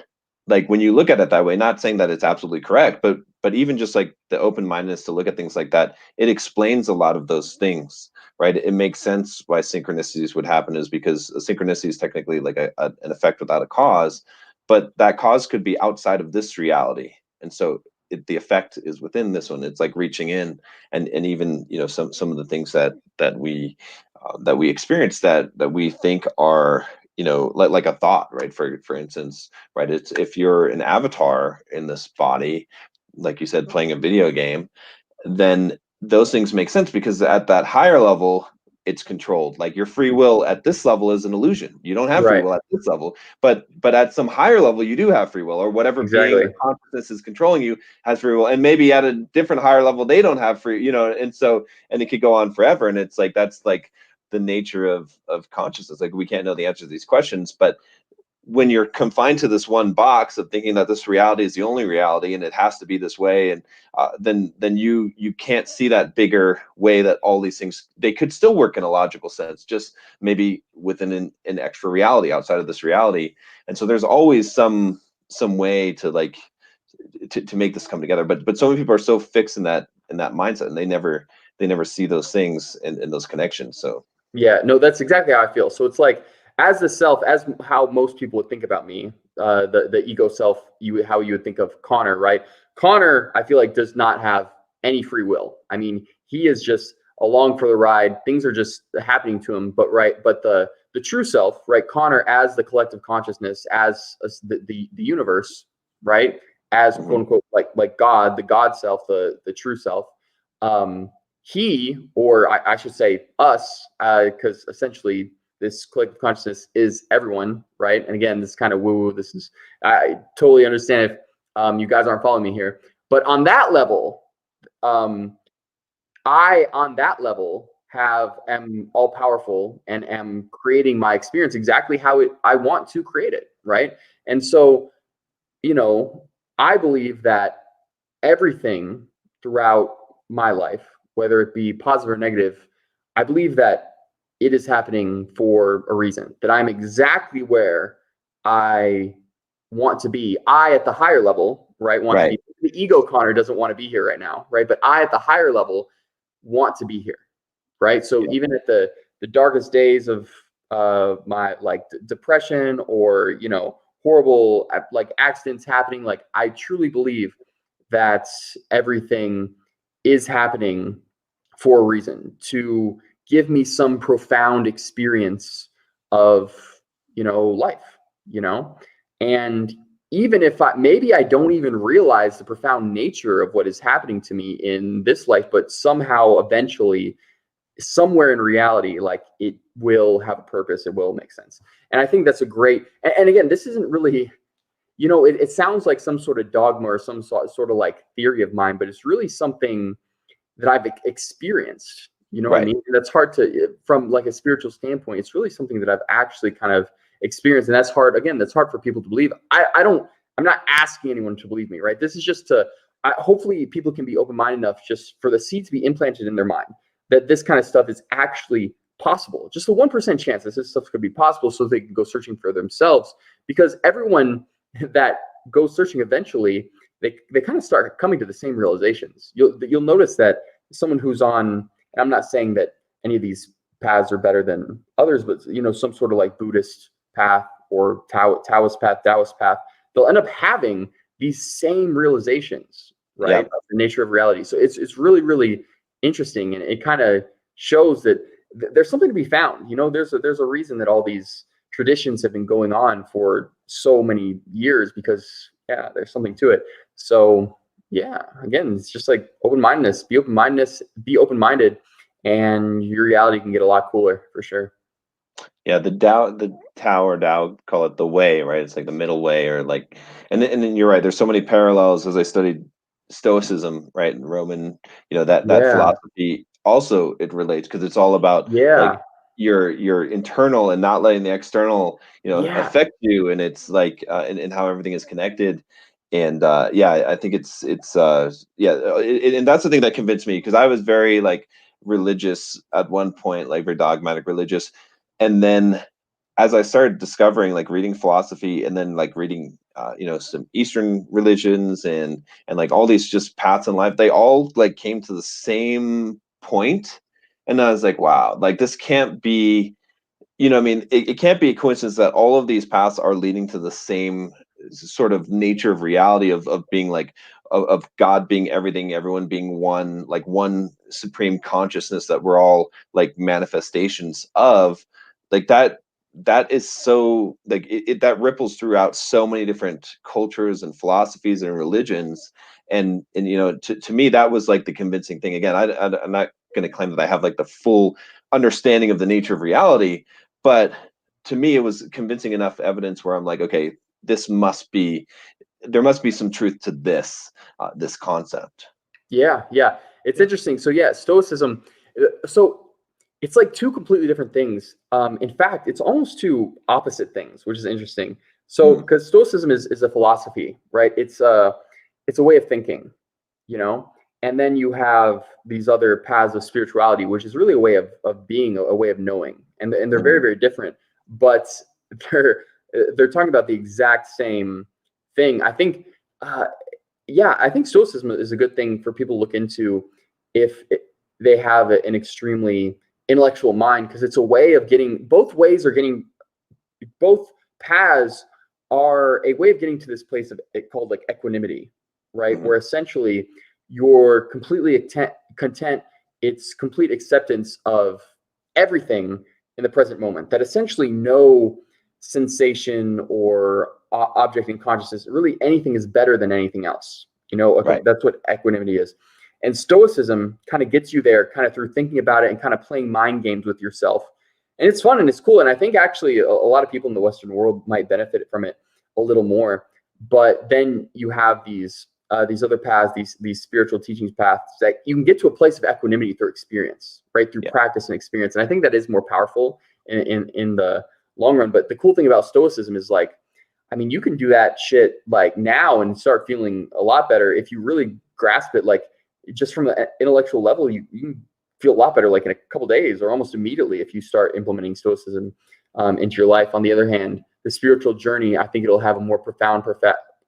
like when you look at it that way, not saying that it's absolutely correct, but even just like the open-mindedness to look at things like that, it explains a lot of those things, right? It makes sense why synchronicities would happen, is because a synchronicity is technically like an effect without a cause, but that cause could be outside of this reality, and so the effect is within this one. It's like reaching in, and even some of the things that we experience that we think are like a thought, right? For instance, right, it's if you're an avatar in this body, like you said, playing a video game, then those things make sense because at that higher level it's controlled. Like your free will at this level is an illusion. You don't have free Right. will at this level, but at some higher level you do have free will, or whatever being Exactly. or consciousness is controlling you has free will. And maybe at a different higher level they don't have free, and it could go on forever. And it's like that's like the nature of consciousness. Like we can't know the answer to these questions, but when you're confined to this one box of thinking that this reality is the only reality and it has to be this way, and then you can't see that bigger way that all these things, they could still work in a logical sense, just maybe within an extra reality outside of this reality. And so there's always some way to like to make this come together, but so many people are so fixed in that mindset, and they never see those things and those connections. So Yeah, no, that's exactly how I feel. So it's like, as the self, as how most people would think about me, the ego self, how you would think of Connor, right? Connor, I feel like, does not have any free will. I mean, he is just along for the ride. Things are just happening to him. But the true self, right? Connor, as the collective consciousness, as the universe, right? As quote unquote like God, the God self, the true self. He, or I should say us, because essentially this collective consciousness is everyone, right? And again, this is kind of woo-woo. This is, I totally understand if you guys aren't following me here, but on that level, I on that level am all powerful and am creating my experience exactly how I want to create it, right? And so, I believe that everything throughout my life, whether it be positive or negative, I believe that it is happening for a reason, that I'm exactly where I want to be. I, at the higher level, right, want to right. be. The ego Connor doesn't want to be here right now, right? But I, at the higher level, want to be here, right? So even at the darkest days of my like depression, or horrible like accidents happening, like I truly believe that everything is happening for a reason, to give me some profound experience of life, and even if maybe I don't even realize the profound nature of what is happening to me in this life, but somehow eventually somewhere in reality, like, it will have a purpose, it will make sense. And I think that's a great, and again, this isn't really, it sounds like some sort of dogma or some sort of like theory of mine, but it's really something that I've experienced. You know what I Right. mean? And that's hard to, from like a spiritual standpoint, it's really something that I've actually kind of experienced. And that's hard. Again, that's hard for people to believe. I'm not asking anyone to believe me, right? This is just hopefully people can be open-minded enough just for the seed to be implanted in their mind that this kind of stuff is actually possible. Just a 1% chance that this stuff could be possible, so they can go searching for themselves, because everyone that goes searching eventually, they kind of start coming to the same realizations. You'll notice that someone who's on, and I'm not saying that any of these paths are better than others, but some sort of like Buddhist path or Taoist path, they'll end up having these same realizations, right? Yeah. Of the nature of reality. So it's really, really interesting, and it kind of shows that there's something to be found. There's a reason that all these traditions have been going on for so many years, because there's something to it. So again, it's just like open-mindedness. Be open-minded, and your reality can get a lot cooler for sure. Yeah, the Tao or Tao, call it the way, right? It's like the middle way, or like, and then you're right. There's so many parallels as I studied Stoicism, right? And Roman, that Yeah, philosophy also it relates, because it's all about like yeah, your internal and not letting the external, yeah, affect you, and it's like and how everything is connected. And I think and that's the thing that convinced me, because I was very like religious at one point, like very dogmatic religious, and then as I started discovering, like reading philosophy, and then like reading some Eastern religions, and like all these just paths in life, they all like came to the same point. And I was like, wow, like this can't be, I mean, it can't be a coincidence that all of these paths are leading to the same sort of nature of reality, of being like of God being everything, everyone being one, like one supreme consciousness that we're all like manifestations of. Like that is so like that ripples throughout so many different cultures and philosophies and religions. And to me, that was like the convincing thing. Again, I'm not going to claim that I have like the full understanding of the nature of reality, but to me, it was convincing enough evidence where I'm like, okay, there must be some truth to this concept. yeah. It's interesting. So Stoicism. So it's like two completely different things. In fact, it's almost two opposite things, which is interesting. So Mm, because Stoicism is a philosophy, right? It's a way of thinking, you know. And then you have these other paths of spirituality, which is really a way of being, a way of knowing, and they're very, mhm. very different, but they're they're talking about the exact same thing. I think uh, I think Stoicism is a good thing for people to look into if they have an extremely intellectual mind, because it's a way of getting, both paths are a way of getting to this place of it called like equanimity, right? Mhm. Where essentially you're completely content, it's complete acceptance of everything in the present moment, that essentially no sensation or object in consciousness, really anything, is better than anything else. Right. That's what equanimity is. And Stoicism kind of gets you there kind of through thinking about it and kind of playing mind games with yourself. And it's fun and it's cool. And I think actually a lot of people in the Western world might benefit from it a little more. But then you have these other paths, these spiritual teachings paths, that you can get to a place of equanimity through experience, right? Through Yeah. practice and experience. And I think that is more powerful in the long run. But the cool thing about Stoicism is, like, I mean, you can do that shit like now and start feeling a lot better if you really grasp it. Like, just from the intellectual level, you can feel a lot better like in a couple days or almost immediately if you start implementing Stoicism into your life. On the other hand, the spiritual journey, I think it'll have a more profound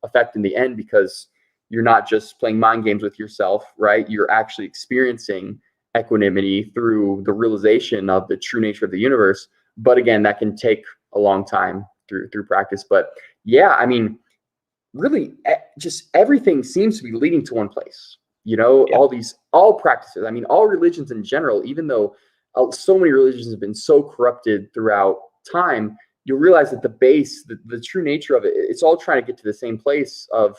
effect in the end, because you're not just playing mind games with yourself, right? You're actually experiencing equanimity through the realization of the true nature of the universe. But again, that can take a long time through practice. But I mean, really, just everything seems to be leading to one place. Yeah. All practices. I mean, all religions in general, even though so many religions have been so corrupted throughout time, you'll realize that the base, the true nature of it, it's all trying to get to the same place of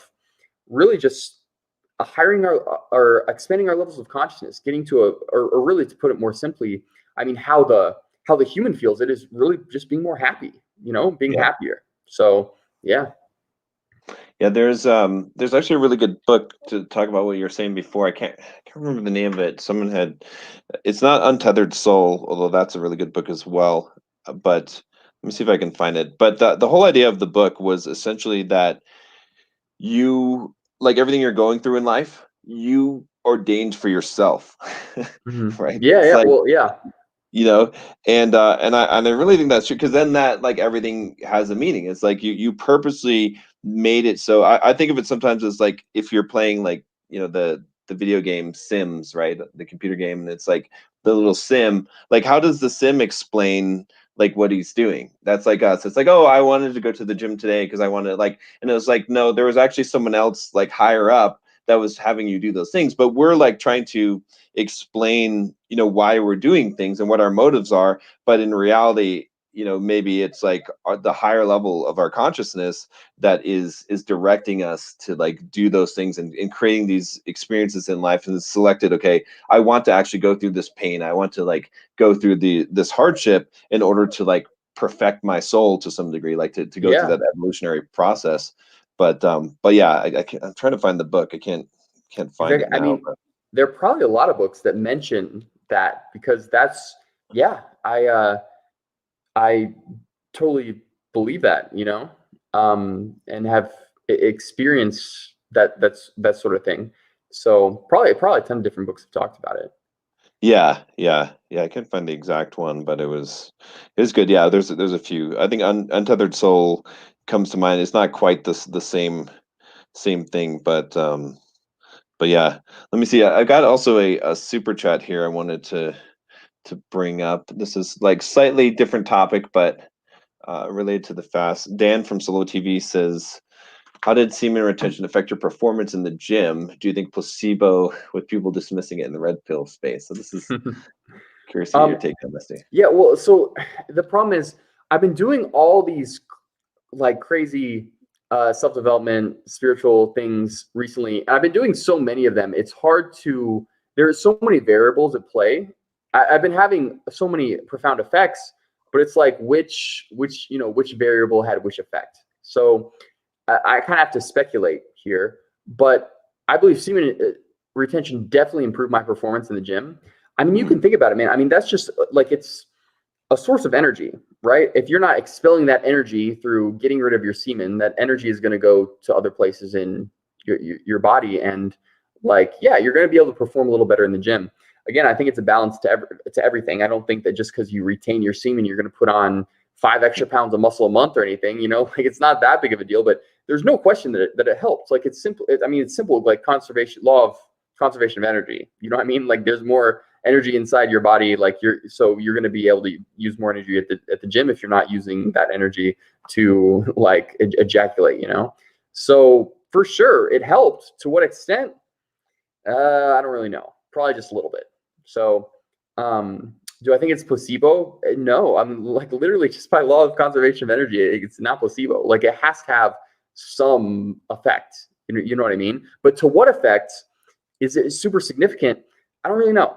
really just hiring or expanding our levels of consciousness, getting to or really, to put it more simply, I mean, how the human feels, it is really just being more happy, being Yeah. happier. So yeah. Yeah, there's actually a really good book to talk about what you were saying before. I can't remember the name of it. Someone had, it's not Untethered Soul, although that's a really good book as well. But let me see if I can find it. But the whole idea of the book was essentially that you, like everything you're going through in life, you ordained for yourself. Mhm. Right? Yeah, It's yeah. like Well, yeah. you know, and I really think that's true, because then that, like, everything has a meaning. It's like you purposely made it so. I think of it sometimes as like if you're playing, like, the video game Sims, right? The computer game, and it's like the little sim. Like, how does the sim explain like what he's doing? That's like us. It's like, oh, I wanted to go to the gym today because I wanted, like, and it was like, no, there was actually someone else like higher up that was having you do those things. But we're like trying to explain, why we're doing things and what our motives are. But in reality, maybe it's like the higher level of our consciousness that is directing us to like do those things, and creating these experiences in life, and it's selected, okay, I want to actually go through this pain, I want to like go through this hardship in order to like perfect my soul to some degree, like to go through Yeah, that evolutionary process. But yeah, I'm trying to find the book. I can't find exactly. it I now. mean, there are probably a lot of books that mention that, because that's, yeah, I totally believe that, and have experienced that sort of thing. So probably a ton of different books have talked about it. Yeah. I can't find the exact one, but it was good. Yeah, there's a few. I think Untethered Soul comes to mind. It's not quite the same thing, but yeah. Let me see. I got also a super chat here. I wanted to bring up. This is like slightly different topic, but related to the fast. Dan from Solo TV says, how did semen retention affect your performance in the gym? Do you think placebo, with people dismissing it in the red pill space? So this is curious to get your um, take on this, Steve. yeah, well, so the problem is I've been doing all these like crazy self-development spiritual things recently, and I've been doing so many of them. It's hard to, there are so many variables at play. I've been having so many profound effects, but it's like which variable had which effect. So I kind of have to speculate here, but I believe semen retention definitely improved my performance in the gym. I mean, you Hmm. can think about it, man. I mean, that's just like, it's a source of energy, right? If you're not expelling that energy through getting rid of your semen, that energy is going to go to other places in your body, and like, yeah, you're going to be able to perform a little better in the gym. Again, I think it's a balance to everything. I don't think that just because you retain your semen, you're going to put on 5 extra pounds of muscle a month or anything. Like, it's not that big of a deal. But there's no question that it helps. Like, it's simple. I mean, it's simple. Like law of conservation of energy. You know what I mean? Like, there's more energy inside your body, like you're going to be able to use more energy at the gym if you're not using that energy to like ejaculate. So for sure it helped. To what extent, I don't really know, probably just a little bit. So do I think it's placebo? No. I'm like, literally, just by law of conservation of energy, it's not placebo. Like, it has to have some effect, you know what I mean? But to what effect is it super significant? I don't really know.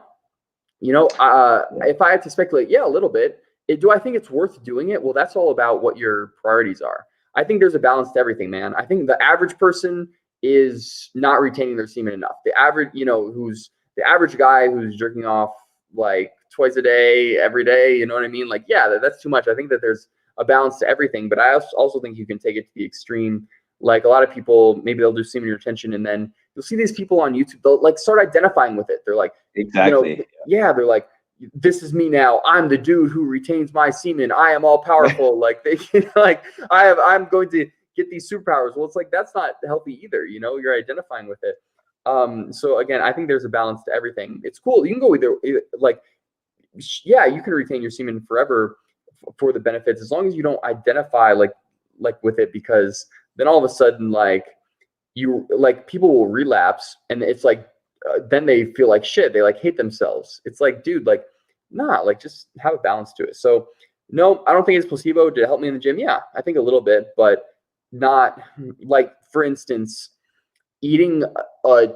If I had to speculate, yeah, a little bit. Do I think it's worth doing it? Well, that's all about what your priorities are. I think there's a balance to everything, man. I think the average person is not retaining their semen enough. The average, who's the average guy who's jerking off like twice a day, every day, you know what I mean? Like, yeah, that's too much. I think that there's a balance to everything, but I also think you can take it to the extreme. Like, a lot of people, maybe they'll do semen retention, and then you'll see these people on YouTube, they'll like start identifying with it. They're like, Exactly. yeah, they're like, this is me now. I'm the dude who retains my semen. I am all powerful. Like, they, like, I'm going to get these superpowers. Well, it's like, that's not healthy either. You're identifying with it. So again, I think there's a balance to everything. It's cool. You can go either like, yeah, you can retain your semen forever for the benefits, as long as you don't identify like with it, because then all of a sudden, like, people will relapse, and it's like, then they feel like shit. They like hate themselves. It's like, dude, like, nah, like, just have a balance to it. So no, I don't think it's placebo. Did it help me in the gym? Yeah, I think a little bit, but not like, for instance, eating a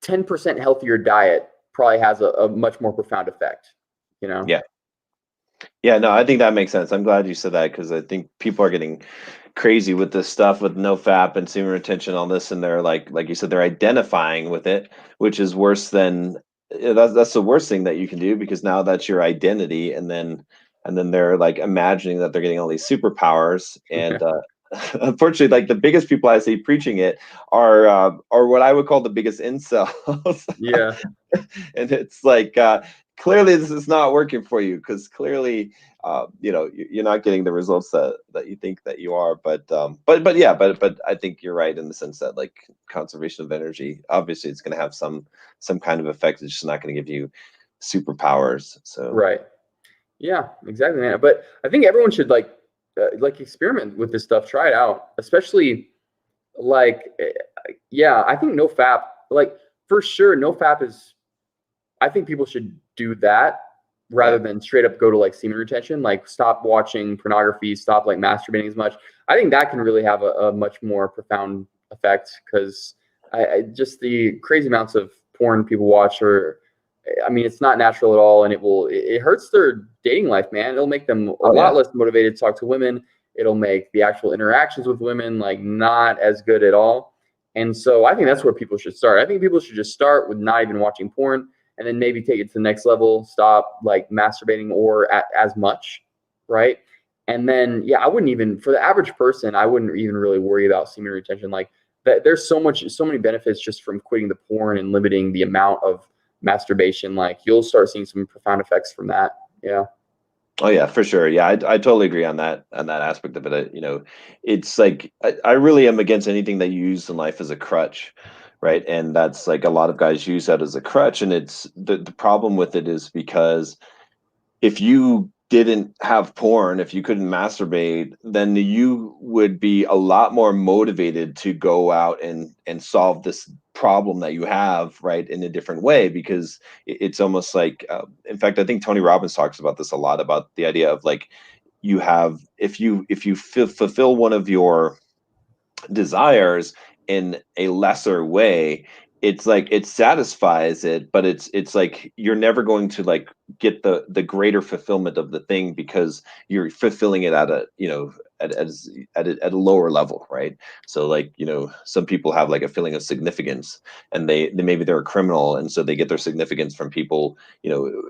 10% healthier diet probably has a much more profound effect, you know? Yeah. Yeah, no, I think that makes sense. I'm glad you said that, because I think people are getting crazy with this stuff with no fap and semen retention, all this, and they're like you said, they're identifying with it, which is worse than, that's the worst thing that you can do, because now that's your identity, and then they're like imagining that they're getting all these superpowers, and unfortunately, like, the biggest people I see preaching it are what I would call the biggest incels. Yeah. And it's like, clearly this is not working for you, because clearly you're not getting the results that you think that you are. But yeah, but I think you're right in the sense that like conservation of energy, obviously it's going to have some kind of effect. It's just not going to give you superpowers. So Right. Yeah, exactly, man. But I think everyone should like experiment with this stuff, try it out, especially like yeah, I think no fap, like for sure no fap is, I think people should do that rather yeah. than straight up go to like semen retention, like stop watching pornography, stop like masturbating as much. I think that can really have a much more profound effect, because I just the crazy amounts of porn people watch are, I mean, it's not natural at all, and it hurts their dating life, man. It'll make them a Oh lot yeah. less motivated to talk to women. It'll make the actual interactions with women like not as good at all. And so I think that's where people should start. I think people should just start with not even watching porn, and then maybe take it to the next level, stop like masturbating or as much, right? And then yeah, I wouldn't even, for the average person, I wouldn't even really worry about semen retention. Like that, there's so many benefits just from quitting the porn and limiting the amount of masturbation. Like you'll start seeing some profound effects from that. Yeah. Oh yeah, for sure. Yeah, I totally agree on that aspect of it. It's like I really am against anything that you use in life as a crutch, right? And that's like a lot of guys use that as a crutch, and it's the problem with it is because if you didn't have porn, if you couldn't masturbate, then you would be a lot more motivated to go out and solve this problem that you have, right, in a different way, because it's almost like, in fact, I think Tony Robbins talks about this a lot, about the idea of like, you have, if you fulfill one of your desires in a lesser way, it's like it satisfies it, but it's like you're never going to like get the greater fulfillment of the thing, because you're fulfilling it at a at a lower level, right? So like, some people have like a feeling of significance, and they maybe they're a criminal, and so they get their significance from people,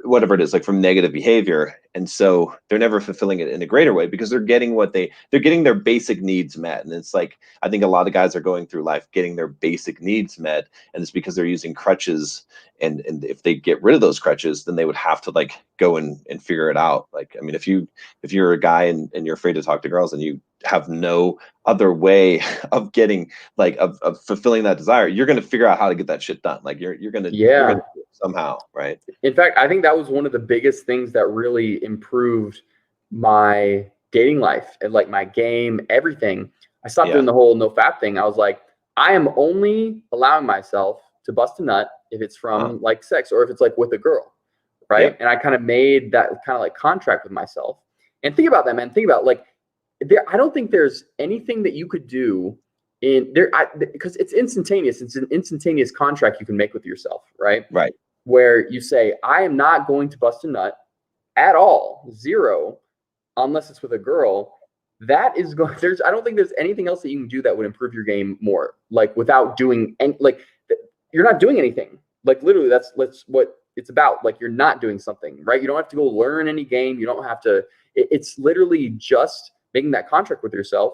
whatever it is, like from negative behavior, and so they're never fulfilling it in a greater way, because they're getting they're getting their basic needs met. And it's like, I think a lot of guys are going through life getting their basic needs met, and it's because they're using crutches. And if they get rid of those crutches, then they would have to like go and figure it out. Like, I mean, if you're a guy and you're afraid to talk to girls, and you have no other way of getting like of fulfilling that desire, you're going to figure out how to get that shit done. Like you're going to Yeah. do it somehow, right? In fact, I think that was one of the biggest things that really improved my dating life and like my game, everything. I stopped Yeah. doing the whole no fap thing. I was like, I am only allowing myself to bust a nut if it's from like sex, or if it's like with a girl, right? Yep. And I kind of made that kind of like contract with myself. And think about that, man. Think about like I don't think there's anything that you could do in there, because it's instantaneous. It's an instantaneous contract you can make with yourself, right? Right. Where you say, I am not going to bust a nut at all, zero, unless it's with a girl. That is going, I don't think there's anything else that you can do that would improve your game more, like without doing any, like you're not doing anything. Like literally that's what it's about. Like you're not doing something, right? You don't have to go learn any game. You don't have to, it's literally just making that contract with yourself.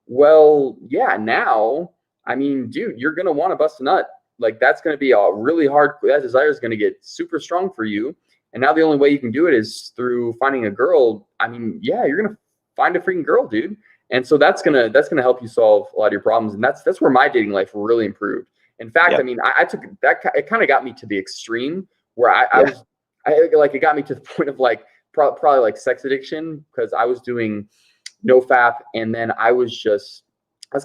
Well, yeah, now, I mean, dude, you're going to want to bust a nut. Like that's going to be a really hard, that desire is going to get super strong for you. And now the only way you can do it is through finding a girl. I mean, yeah, you're going to find a freaking girl, dude. And so that's going to help you solve a lot of your problems. And that's where my dating life really improved. In fact, Yeah. I mean, I took that, it kind of got me to the extreme where Yeah. it got me to the point of like, probably like sex addiction, because I was doing no fap. And then I was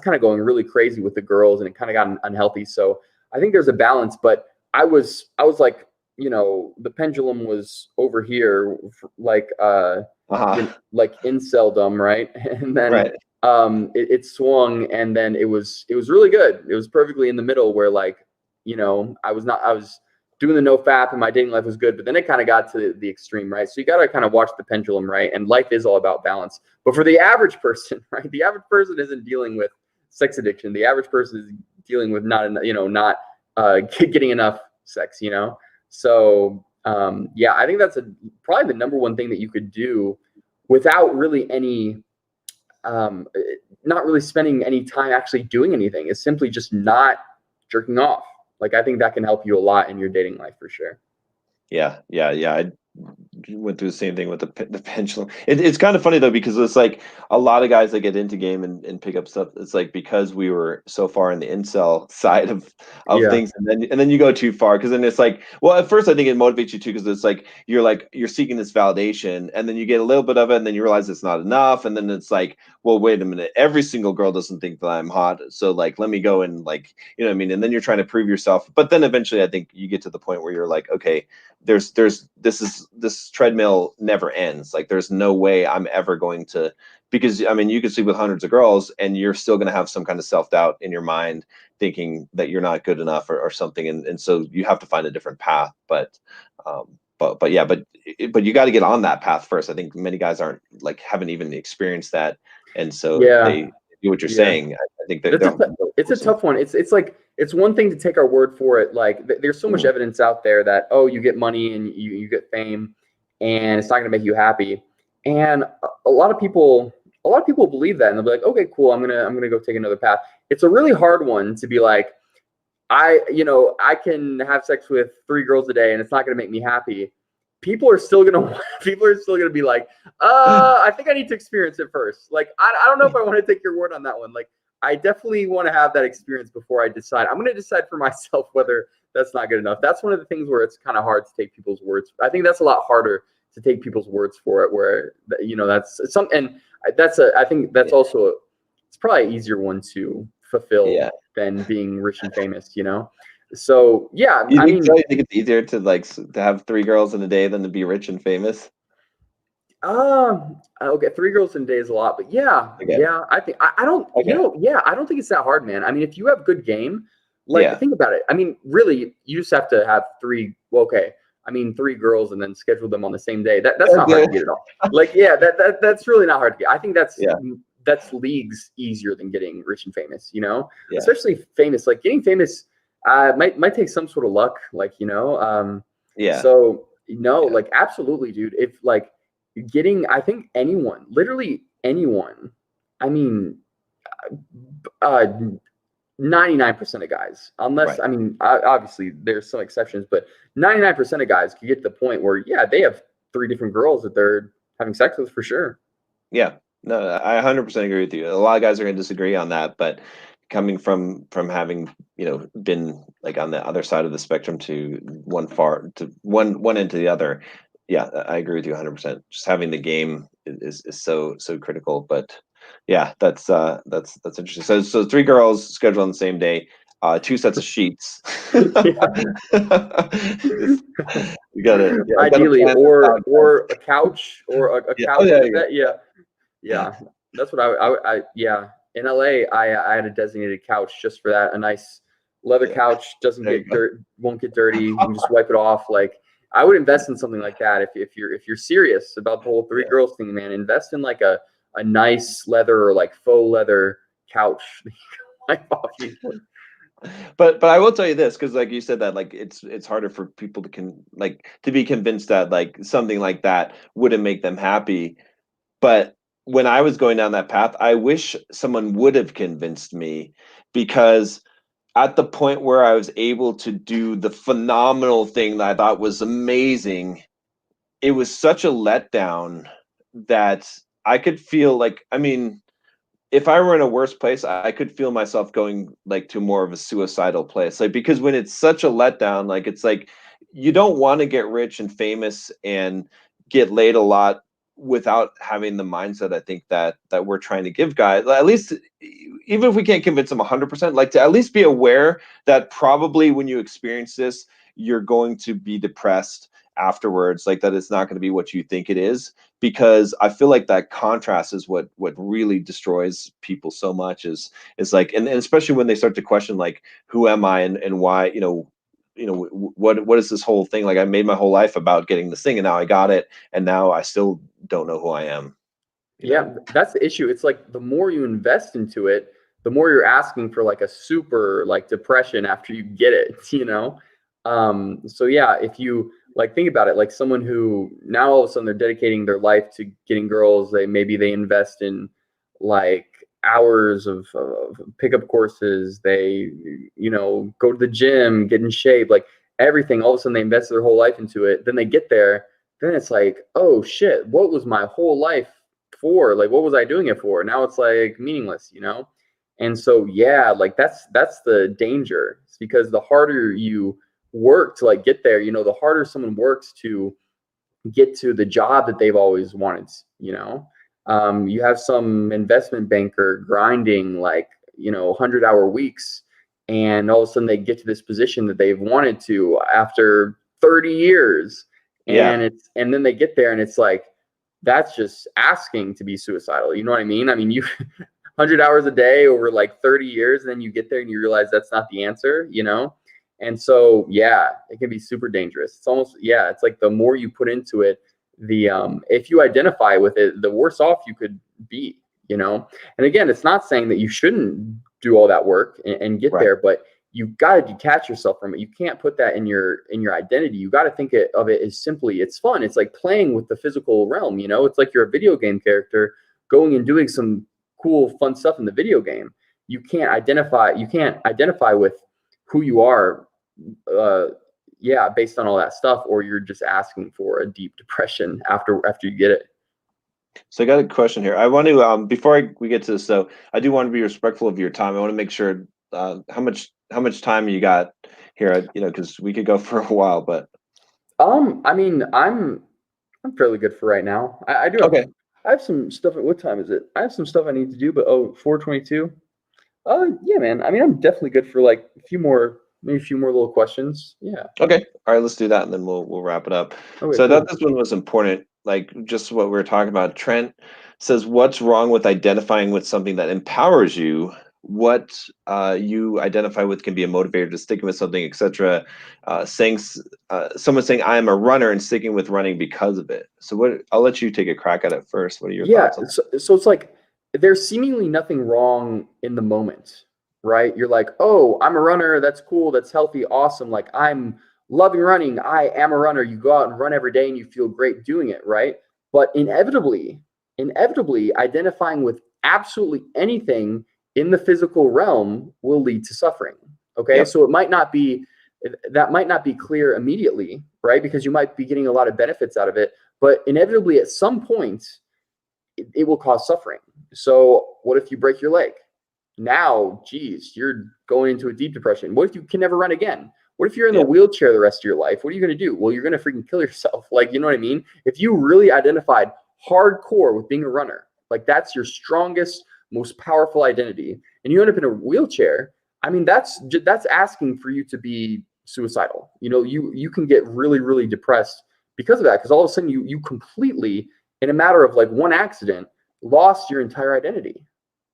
kind of going really crazy with the girls, and it kind of got unhealthy. So I think there's a balance, but I was like, the pendulum was over here, like, like inceldom, right? And then Right. it swung, and then it was really good. It was perfectly in the middle where like, I was doing the no fap and my dating life was good, but then it kind of got to the extreme, right? So you got to kind of watch the pendulum, right? And life is all about balance. But for the average person, right? The average person isn't dealing with sex addiction. The average person is dealing with not getting enough sex, So yeah, I think that's probably the number one thing that you could do without really any, not really spending any time actually doing anything, is simply just not jerking off. Like I think that can help you a lot in your dating life for sure. Yeah. I went through the same thing with the pendulum. It's kind of funny though, because it's like a lot of guys that get into game and pick up stuff. It's like because we were so far in the incel side of Yeah. things, and then you go too far, because then it's like, well, at first I think it motivates you too, because it's like you're seeking this validation, and then you get a little bit of it, and then you realize it's not enough, and then it's like, well, wait a minute, every single girl doesn't think that I'm hot, so like let me go and like, you know what I mean, and then you're trying to prove yourself, but then eventually I think you get to the point where you're like, okay, this treadmill never ends. Like there's no way I'm ever going to, because I mean you could sleep with hundreds of girls and you're still going to have some kind of self-doubt in your mind, thinking that you're not good enough, or something, and so you have to find a different path. But yeah, but you got to get on that path first. I think many guys haven't even experienced that, and so Yeah. they do what you're Yeah. saying. I think that It's they're it's a tough one. It's like it's one thing to take our word for it. Like there's so much evidence out there that, oh, you get money and you get fame, and it's not going to make you happy. And a lot of people believe that, and they'll be like, okay, cool, I'm gonna go take another path. It's a really hard one to be like, I can have sex with 3 girls a day and it's not going to make me happy. People are still gonna be like, I think I need to experience it first. Like, I don't know if I want to take your word on that one. Like, I definitely want to have that experience before I decide. I'm going to decide for myself whether that's not good enough. That's one of the things where it's kind of hard to take people's words. I think that's a lot harder to take people's words for it, where, that's something. And I think that's also, it's probably an easier one to fulfill yeah. than being rich and famous. So yeah, You I think mean, so? You think it's easier to to have 3 girls in a day than to be rich and famous? okay, 3 girls in a day is a lot, but yeah, Again. I think I don't, Okay. yeah, I don't think it's that hard, man. I mean, if you have good game, like Yeah. think about it. I mean, really, you just have to have three. Well, okay, I mean, 3 girls and then schedule them on the same day. That's not hard to get at all. Like, yeah, that's really not hard to get. I think Yeah. that's leagues easier than getting rich and famous. Yeah. Especially famous. Like getting famous, might take some sort of luck. Like Yeah. so no, Yeah. like absolutely, dude. If like I think anyone, literally anyone, I mean, uh 99% of guys, unless, Right. I mean, obviously there's some exceptions, but 99% of guys can get to the point where, yeah, they have 3 different girls that they're having sex with for sure. Yeah. No, I 100% agree with you. A lot of guys are going to disagree on that, but coming from having, been like on the other side of the spectrum to one end to the other, yeah, I agree with you 100%. Just having the game is so critical. But yeah, that's interesting. So 3 girls scheduled on the same day, 2 sets of sheets. Just, you gotta Ideally, plan this out, guys. or a couch, or a Yeah. Oh couch yeah, and a bed. Yeah, yeah, that's what yeah. In LA, I had a designated couch just for that. A nice leather yeah. couch, doesn't There you get go. won't get dirty. You can just wipe it off. Like I would invest in something like that if you're serious about the whole three Yeah. girls thing, man. Invest in like a nice leather or like faux leather couch that you can wipe off easily. But I will tell you this, because like you said, that like it's harder for people to be convinced that like something like that wouldn't make them happy. But when I was going down that path, I wish someone would have convinced me, because at the point where I was able to do the phenomenal thing that I thought was amazing, it was such a letdown that I could feel like, I mean, if I were in a worse place, I could feel myself going like to more of a suicidal place. Like, because when it's such a letdown, like it's like you don't want to get rich and famous and get laid a lot without having the mindset, I think, that we're trying to give guys. At least, even if we can't convince them 100%, like to at least be aware that probably when you experience this, you're going to be depressed afterwards, like that it's not going to be what you think it is, because I feel like that contrast is what really destroys people so much, is like, and especially when they start to question like, who am I, and why, what is this whole thing, like I made my whole life about getting this thing and now I got it and now I still don't know who I am, you know. Yeah, that's the issue. It's like the more you invest into it, the more you're asking for like a super like depression after you get it. So yeah, if you like think about it, like someone who now all of a sudden they're dedicating their life to getting girls, they invest in like hours of pickup courses, they go to the gym, get in shape, like everything. All of a sudden they invest their whole life into it. Then they get there. Then it's like, oh shit, what was my whole life for? Like, what was I doing it for? Now it's like meaningless, you know? And so, yeah, like that's the danger. It's because the harder you work to like get there, you know, the harder someone works to get to the job that they've always wanted, you know. You have some investment banker grinding like, you know, 100-hour weeks, and all of a sudden they get to this position that they've wanted to after 30 years. Yeah. And then they get there and it's like, that's just asking to be suicidal. You know what I mean? I mean, you 100 hours a day over like 30 years, and then you get there and you realize that's not the answer, you know? And so, yeah, it can be super dangerous. It's almost, yeah, it's like the more you put into it, the if you identify with it, the worse off you could be, you know? And again, it's not saying that you shouldn't do all that work and get Right. there, but you've got to detach yourself from it. You can't put that in your identity. You got to think of it as simply, it's fun. It's like playing with the physical realm, you know? It's like you're a video game character going and doing some cool, fun stuff in the video game. You can't identify with who you are, yeah, based on all that stuff, or you're just asking for a deep depression after you get it. So I got a question here. I want to before we get to this, so I do want to be respectful of your time. I want to make sure how much time you got here, you know, because we could go for a while, but I mean, I'm fairly good for right now. I do have okay. I have some stuff. What time is it? I have some stuff I need to do, but 4:22. Yeah, man. I mean, I'm definitely good for like maybe a few more little questions. Yeah. Okay. All right, let's do that and then we'll wrap it up. Okay, So I thought cool. this one was important, like just what we were talking about. Trent says, what's wrong with identifying with something that empowers you? What you identify with can be a motivator to sticking with something, etc. Someone saying, I am a runner and sticking with running because of it. So I'll let you take a crack at it first. What are your Yeah. thoughts on So it's like there's seemingly nothing wrong in the moment, right? You're like, oh, I'm a runner. That's cool. That's healthy. Awesome. Like I'm loving running. I am a runner. You go out and run every day and you feel great doing it, right? But inevitably, identifying with absolutely anything in the physical realm will lead to suffering. Okay. Yep. So that might not be clear immediately, right? Because you might be getting a lot of benefits out of it. But inevitably, at some point, it will cause suffering. So what if you break your leg? Now, geez, you're going into a deep depression. What if you can never run again? What if you're in the Yep. wheelchair the rest of your life? What are you going to do? Well, you're going to freaking kill yourself. Like, you know what I mean? If you really identified hardcore with being a runner, like that's your strongest, most powerful identity, and you end up in a wheelchair, I mean, that's asking for you to be suicidal. You know, you can get really, really depressed because of that, because all of a sudden you completely, in a matter of like one accident, lost your entire identity,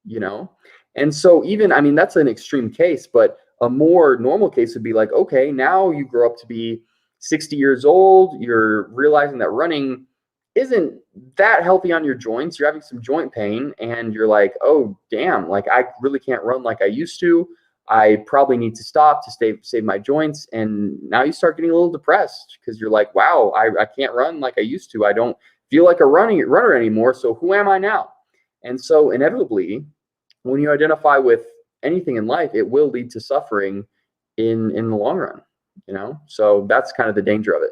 you know? And so even, I mean, that's an extreme case, but a more normal case would be like, okay, now you grow up to be 60 years old, you're realizing that running isn't that healthy on your joints, you're having some joint pain, and you're like, oh damn, like I really can't run like I used to. I probably need to stop to save my joints. And now you start getting a little depressed because you're like, wow, I can't run like I used to. I don't feel like a runner anymore. So who am I now? And so inevitably, when you identify with anything in life, it will lead to suffering in the long run, you know? So that's kind of the danger of it.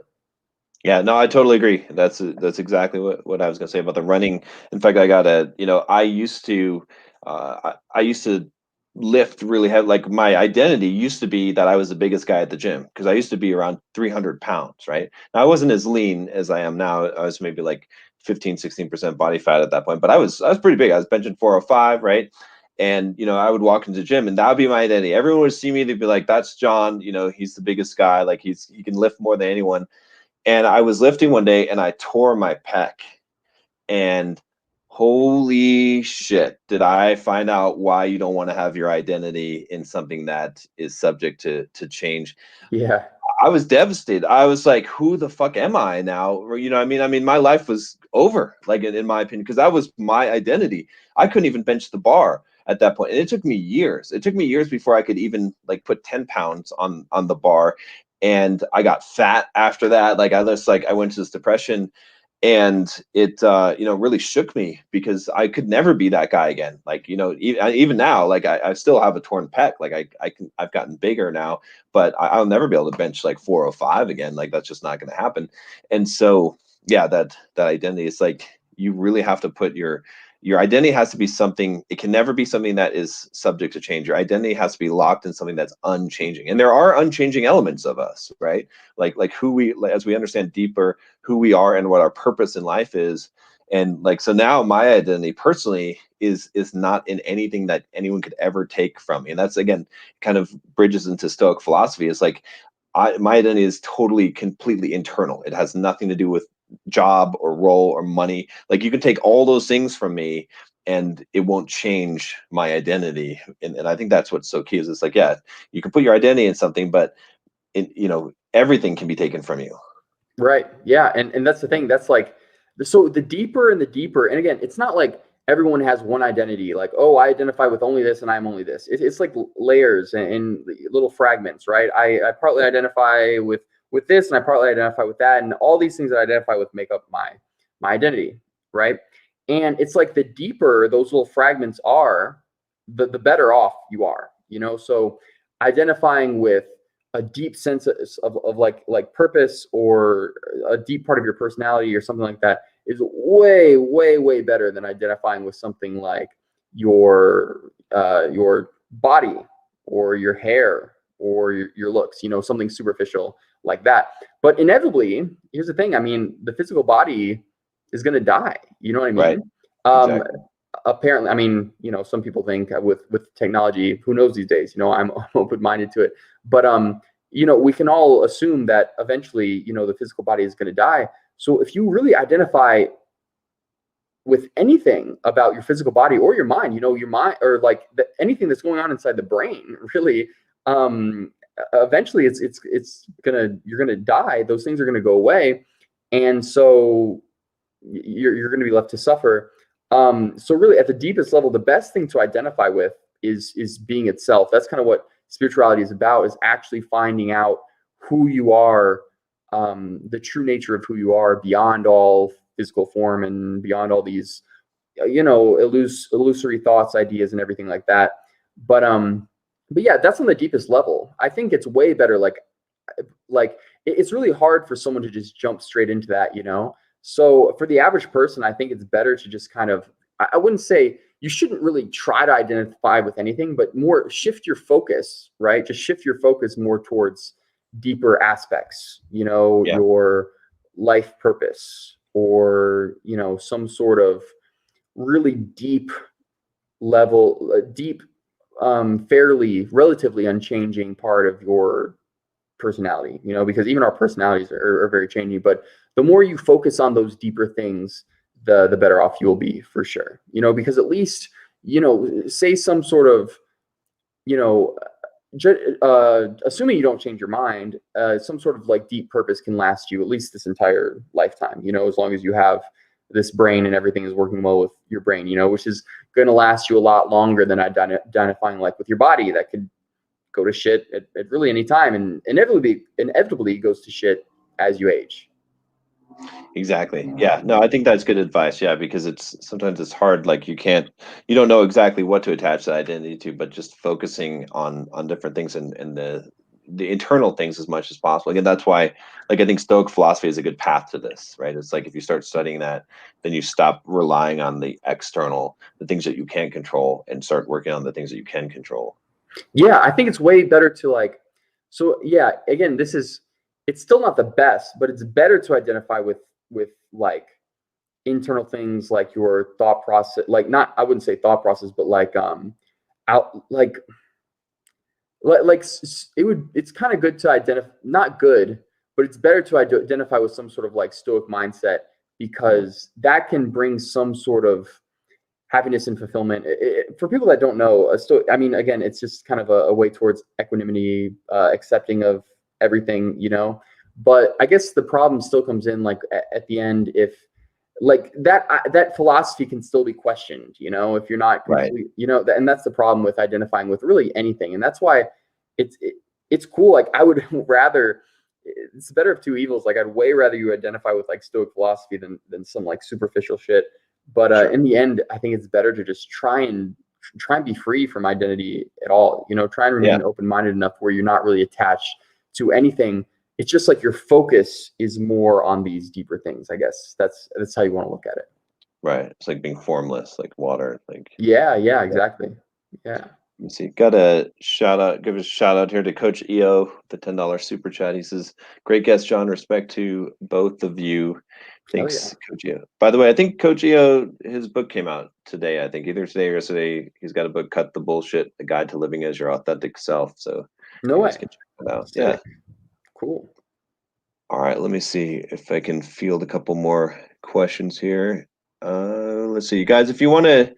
Yeah, no, I totally agree. That's exactly what I was gonna say about the running. In fact, I used to, I used to lift really heavy. Like my identity used to be that I was the biggest guy at the gym because I used to be around 300 pounds, right? Now I wasn't as lean as I am now. I was maybe like 15, 16% body fat at that point, but I was pretty big. I was benching 405, right? And I would walk into the gym and that would be my identity. Everyone would see me, they'd be like, that's John, he's the biggest guy, like he can lift more than anyone. And I was lifting one day and I tore my pec. And holy shit, did I find out why you don't want to have your identity in something that is subject to change. Yeah. I was devastated. I was like, who the fuck am I now? Or, I mean, my life was over, like in my opinion, because that was my identity. I couldn't even bench the bar at that point. And it took me years. It took me years before I could even like put 10 pounds on the bar. And I got fat after that. Like I went to this depression. and it really shook me because I could never be that guy again. Like, even now, like I still have a torn pec. Like I've gotten bigger now, but I'll never be able to bench like 405 again. Like that's just not going to happen. And so yeah, that identity is like, you really have to put your identity has to be something. It can never be something that is subject to change. Your identity has to be locked in something that's unchanging, and there are unchanging elements of us, right? Like who we, as we understand deeper who we are and what our purpose in life is. And like, so now my identity personally is not in anything that anyone could ever take from me. And that's, again, kind of bridges into Stoic philosophy. It's like, my identity is totally, completely internal. It has nothing to do with job or role or money. Like, you can take all those things from me and it won't change my identity. And I think that's what's so key, is it's like, yeah, you can put your identity in something, but everything can be taken from you. Right. Yeah. And that's the thing. That's like, so the deeper and the deeper, and again, it's not like everyone has one identity, like, oh, I identify with only this and I'm only this. It's like layers and little fragments, right? I partly identify with this, and I partly identify with that, and all these things that I identify with make up my identity, right? And it's like, the deeper those little fragments are, the better off you are, So identifying with a deep sense of like purpose, or a deep part of your personality or something like that, is way, way, way better than identifying with something like your body, or your hair, or your looks, something superficial like that. But inevitably, here's the thing. I mean, the physical body is going to die. You know what I mean? Right. Exactly. Apparently, I mean, some people think with technology, who knows these days, I'm open-minded to it, but we can all assume that eventually, the physical body is going to die. So if you really identify with anything about your physical body or your mind, your mind, or like anything that's going on inside the brain, really, eventually you're gonna die. Those things are gonna go away, and so you're gonna be left to suffer. So really, at the deepest level, the best thing to identify with is being itself. That's kind of what spirituality is about, is actually finding out who you are, the true nature of who you are, beyond all physical form and beyond all these, illusory thoughts, ideas, and everything like that. But yeah, that's on the deepest level. I think it's way better. Like it's really hard for someone to just jump straight into that, So for the average person, I think it's better to just kind of, I wouldn't say you shouldn't really try to identify with anything, but more shift your focus, right? Just shift your focus more towards deeper aspects, Yeah. your life purpose, or, some sort of really deep level, fairly, relatively unchanging part of your personality, because even our personalities are very changing. But the more you focus on those deeper things, the better off you will be, for sure. Because at least, say some sort of, assuming you don't change your mind, some sort of like deep purpose can last you at least this entire lifetime, as long as you have this brain and everything is working well with your brain, which is going to last you a lot longer than identifying like with your body that could go to shit at really any time, and inevitably goes to shit as you age. Exactly. Yeah. No, I think that's good advice. Yeah, because sometimes it's hard. Like, you don't know exactly what to attach that identity to, but just focusing on different things, and the internal things as much as possible. Again, that's why, like, I think Stoic philosophy is a good path to this, right? It's like, if you start studying that, then you stop relying on the things that you can't control, and start working on the things that you can control. Yeah, I think it's way better to so yeah, again, it's still not the best, but it's better to identify with like internal things, like your thought process, like, not, I wouldn't say thought process, but like out it's kind of good to identify, not good, but it's better to identify with some sort of like Stoic mindset, because that can bring some sort of happiness and fulfillment. For people that don't know, I mean, again, it's just kind of a way towards equanimity, accepting of everything, But I guess the problem still comes in, like, at the end, if like that philosophy can still be questioned, if you're not complete, Right. And that's the problem with identifying with really anything, and that's why it's cool. Like, I would rather, it's the better of two evils. Like I'd way rather you identify with like Stoic philosophy than some like superficial shit. But Sure. in the end, I think it's better to just try and be free from identity at all. Try and remain open-minded enough where you're not really attached to anything. It's just like your focus is more on these deeper things. I guess that's how you want to look at it. Right. It's like being formless, like water. Like yeah, exactly. Yeah. Let me see. Got a shout out. Give a shout out here to Coach EO, the $10 super chat. He says, "Great guest, John. Respect to both of you." Thanks, Coach EO. By the way, I think Coach EO, his book came out today. I think either today or yesterday. He's got a book, "Cut the Bullshit: A Guide to Living as Your Authentic Self." So no you way. guys can check that out. Sick. Yeah. Cool. All right. Let me see if I can field a couple more questions here. Let's see, guys. If you want to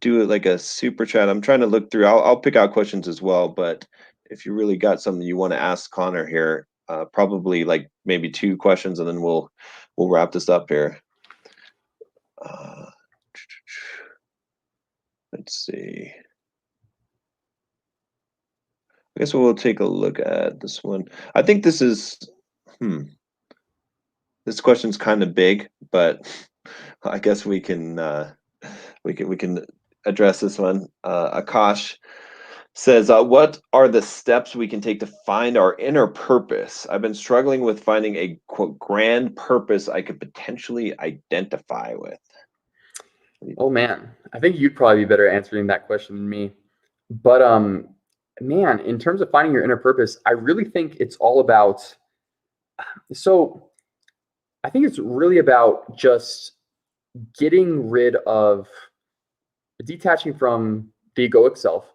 do it like a super chat. I'm trying to look through. I'll pick out questions as well, but if you really got something you want to ask Connor here, probably like maybe 2 questions, and then we'll wrap this up here. Let's see. I guess we'll take a look at this one. I think this is this question's kind of big, but I guess we can address this one. Akash says, what are the steps we can take to find our inner purpose? I've been struggling with finding a quote grand purpose I could potentially identify with. Oh man, I think you'd probably be better answering that question than me. But man, in terms of finding your inner purpose, I really think it's all about. So I think it's really about just getting rid of, detaching from the egoic self,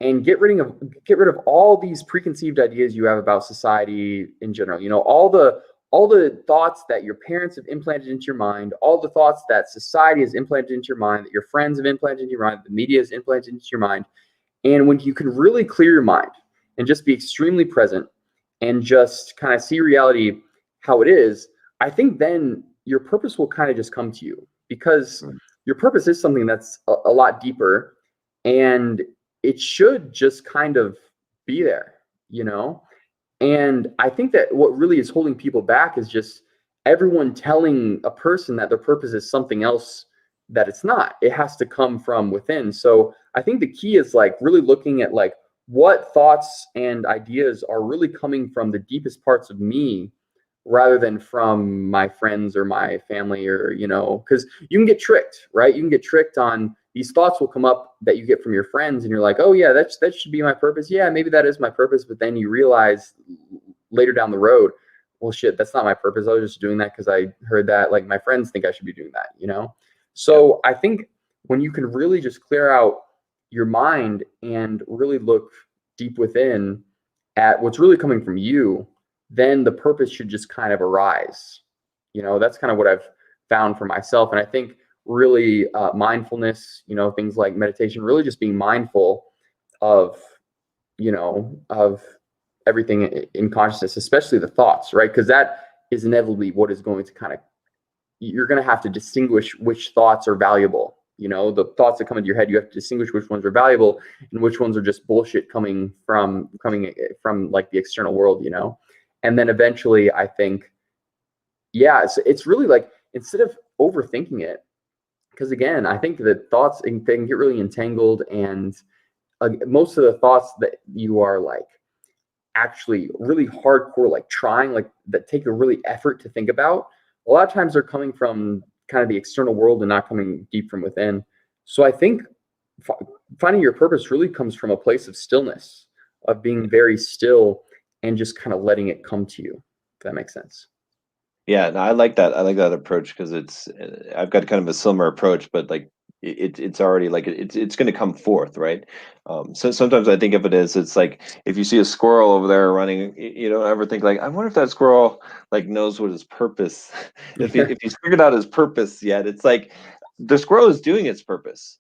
and get rid of all these preconceived ideas you have about society in general. All the thoughts that your parents have implanted into your mind, all the thoughts that society has implanted into your mind, that your friends have implanted into your mind, the media has implanted into your mind. And when you can really clear your mind and just be extremely present and just kind of see reality how it is, I think then your purpose will kind of just come to you, because your purpose is something that's a lot deeper, and it should just kind of be there, And I think that what really is holding people back is just everyone telling a person that their purpose is something else that it's not. It has to come from within. So I think the key is like really looking at like what thoughts and ideas are really coming from the deepest parts of me, rather than from my friends or my family, or because you can get tricked, right? You can get tricked on these thoughts will come up that you get from your friends, and you're like, oh yeah, that should be my purpose. Yeah, maybe that is my purpose. But then you realize later down the road, well, shit, that's not my purpose. I was just doing that because I heard that like my friends think I should be doing that, So I think when you can really just clear out your mind and really look deep within at what's really coming from you, then the purpose should just kind of arise. That's kind of what I've found for myself. And I think really mindfulness, things like meditation, really just being mindful of, of everything in consciousness, especially the thoughts, right? Because that is inevitably what is going to kind of, you're going to have to distinguish which thoughts are valuable. The thoughts that come into your head, you have to distinguish which ones are valuable and which ones are just bullshit coming from like the external world, And then eventually I think, it's really like, instead of overthinking it, because again, I think that thoughts they can get really entangled, and most of the thoughts that you are like actually really hardcore, like trying, like that take a really effort to think about, a lot of times they're coming from kind of the external world and not coming deep from within. So I think finding your purpose really comes from a place of stillness, of being very still and just kind of letting it come to you, if that makes sense. Yeah, no, I like that. I like that approach because I've got kind of a similar approach, but like it's already like it's going to come forth, right? So sometimes I think of it as it's like if you see a squirrel over there running, you don't ever think like, I wonder if that squirrel like knows what his purpose, if he's figured out his purpose yet. It's like the squirrel is doing its purpose,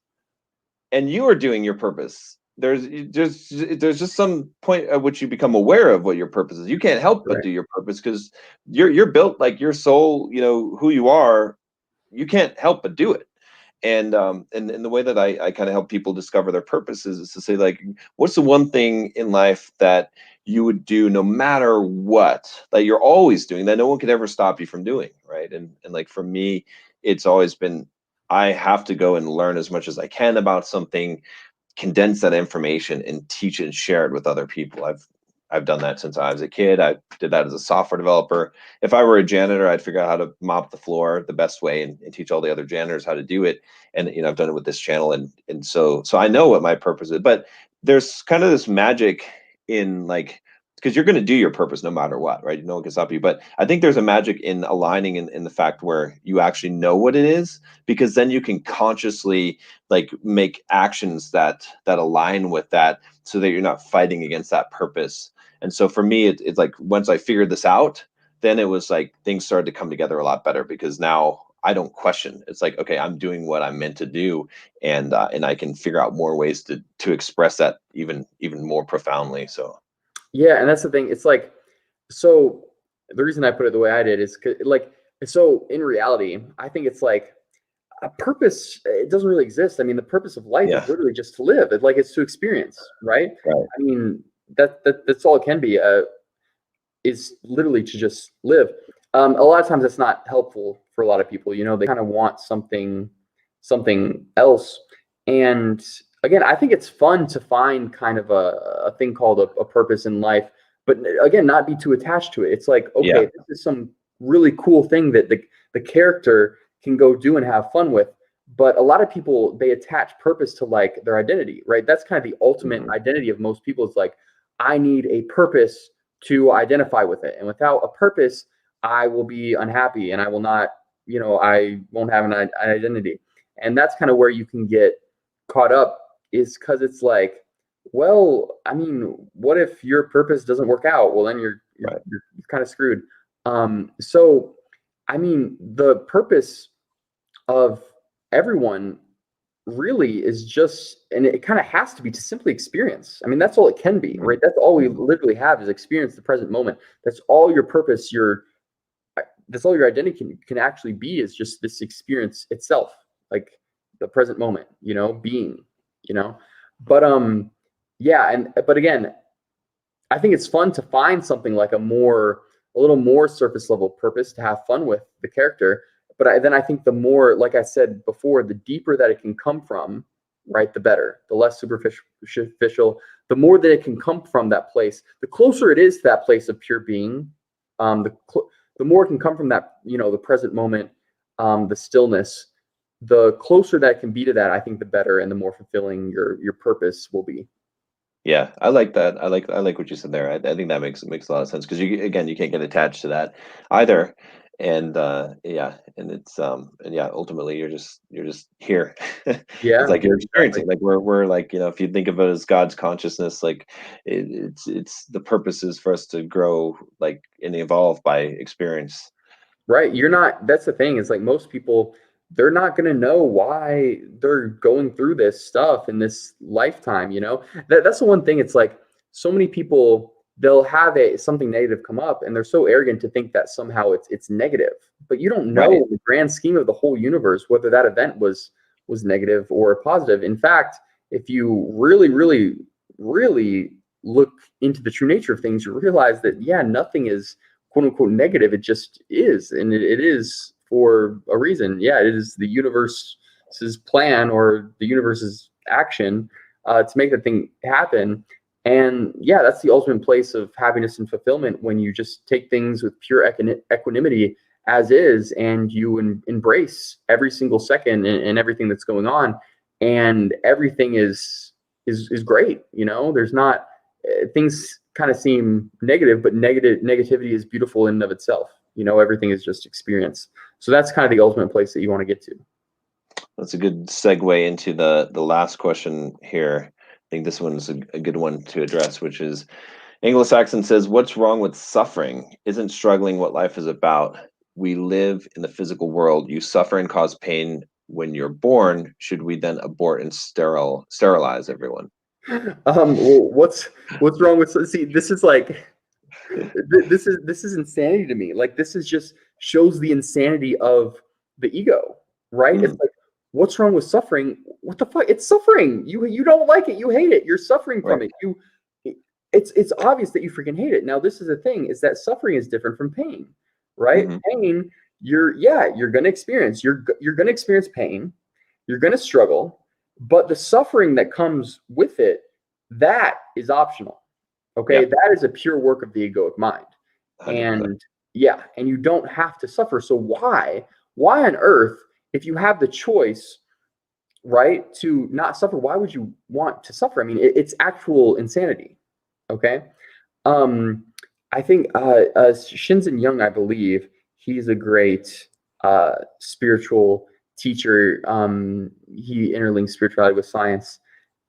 and you are doing your purpose. There's just some point at which you become aware of what your purpose is. You can't help but do your purpose because you're built like your soul, who you are. You can't help but do it. And the way that I kind of help people discover their purposes is to say, like, what's the one thing in life that you would do no matter what, that you're always doing, that no one could ever stop you from doing, right? And like for me, it's always been, I have to go and learn as much as I can about something, condense that information and teach it and share it with other people. I've done that since I was a kid. I did that as a software developer. If I were a janitor, I'd figure out how to mop the floor the best way and teach all the other janitors how to do it. And I've done it with this channel, and so I know what my purpose is. But there's kind of this magic in, like, because you're going to do your purpose no matter what, right? No one can stop you. But I think there's a magic in aligning in the fact where you actually know what it is, because then you can consciously like make actions that align with that, so that you're not fighting against that purpose. And so for me, it's like once I figured this out, then it was like things started to come together a lot better, because now I don't question. It's like, okay, I'm doing what I'm meant to do, and I can figure out more ways to express that even more profoundly. So Yeah, and that's the thing. It's like, so the reason I put it the way I did is like, so in reality, I think it's like a purpose. It doesn't really exist. I mean, the purpose of life is yeah, literally just to live. It's like it's to experience, right? right, I mean, that's all it can be. Is literally to just live. A lot of times that's not helpful for a lot of people. They kind of want something else. And again, I think it's fun to find kind of a thing called a purpose in life, but again, not be too attached to it. It's like, yeah, okay, this is some really cool thing that the character can go do and have fun with. But a lot of people, they attach purpose to like their identity, right? That's kind of the ultimate mhm, identity of most people. It's like, I need a purpose to identify with it. And without a purpose, I will be unhappy and I will not, I won't have an identity. And that's kind of where you can get caught up, is because it's like, well, I mean, what if your purpose doesn't work out? Well, then right, you're kind of screwed. So, I mean, the purpose of everyone really is just, and it kind of has to be, to simply experience. I mean, that's all it can be, mhm, right? That's all we mhm, literally have, is experience the present moment. That's all your purpose, that's all your identity can actually be, is just this experience itself, like the present moment, being, you know. But yeah, but again, I think it's fun to find something like a little more surface level purpose to have fun with the character. But then I think the more, like I said before, the deeper that it can come from, right, the better. The less superficial, the more that it can come from that place, the closer it is to that place of pure being. The more it can come from that, the present moment, the stillness. The closer that it can be to that, I think the better and the more fulfilling your purpose will be. yeah. I like that. I like what you said there. I think that makes a lot of sense, because you can't get attached to that either. And yeah, and it's and yeah, ultimately you're just here. It's Yeah, like you're exactly. experiencing, like we're like, if you think of it as God's consciousness, like it's the purpose is for us to grow, like, and evolve by experience. Right. You're not, that's the thing, is like most people, they're not going to know why they're going through this stuff in this lifetime, That's the one thing. It's like so many people, they'll have something negative come up and they're so arrogant to think that somehow it's negative. But you don't know Right. in the grand scheme of the whole universe whether that event was negative or positive. In fact, if you really, really, really look into the true nature of things, you realize that, yeah, nothing is quote unquote negative. It just is, and it is for a reason. Yeah, it is the universe's plan or the universe's action to make that thing happen. And yeah, that's the ultimate place of happiness and fulfillment, when you just take things with pure equanimity as is, and you embrace every single second and everything that's going on, and everything is great. There's not things kind of seem negative, but negativity is beautiful in and of itself. Everything is just experience. So that's kind of the ultimate place that you want to get to. That's a good segue into the last question here. I think this one's a good one to address, which is, Anglo-Saxon says, "What's wrong with suffering? Isn't struggling what life is about? We live in the physical world. You suffer and cause pain when you're born. Should we then abort and sterilize everyone?" Well, what's wrong with, see, this is like, this is insanity to me. Like, this is just shows the insanity of the ego, right? It's Mm, like, what's wrong with suffering? What the fuck? It's suffering. You don't like it. You hate it. You're suffering from right. it. it's obvious that you freaking hate it. Now, this is the thing, is that suffering is different from pain, right? Hmm. Pain, you're gonna experience, you're gonna experience pain, you're gonna struggle, but the suffering that comes with it, that is optional. Okay, Yeah, that is a pure work of the egoic mind. 100%. And yeah, and you don't have to suffer. So why on earth, if you have the choice, right, to not suffer, why would you want to suffer? I mean, it's actual insanity. Okay. Um, I think Shinzen Young, I believe, he's a great spiritual teacher. He interlinks spirituality with science,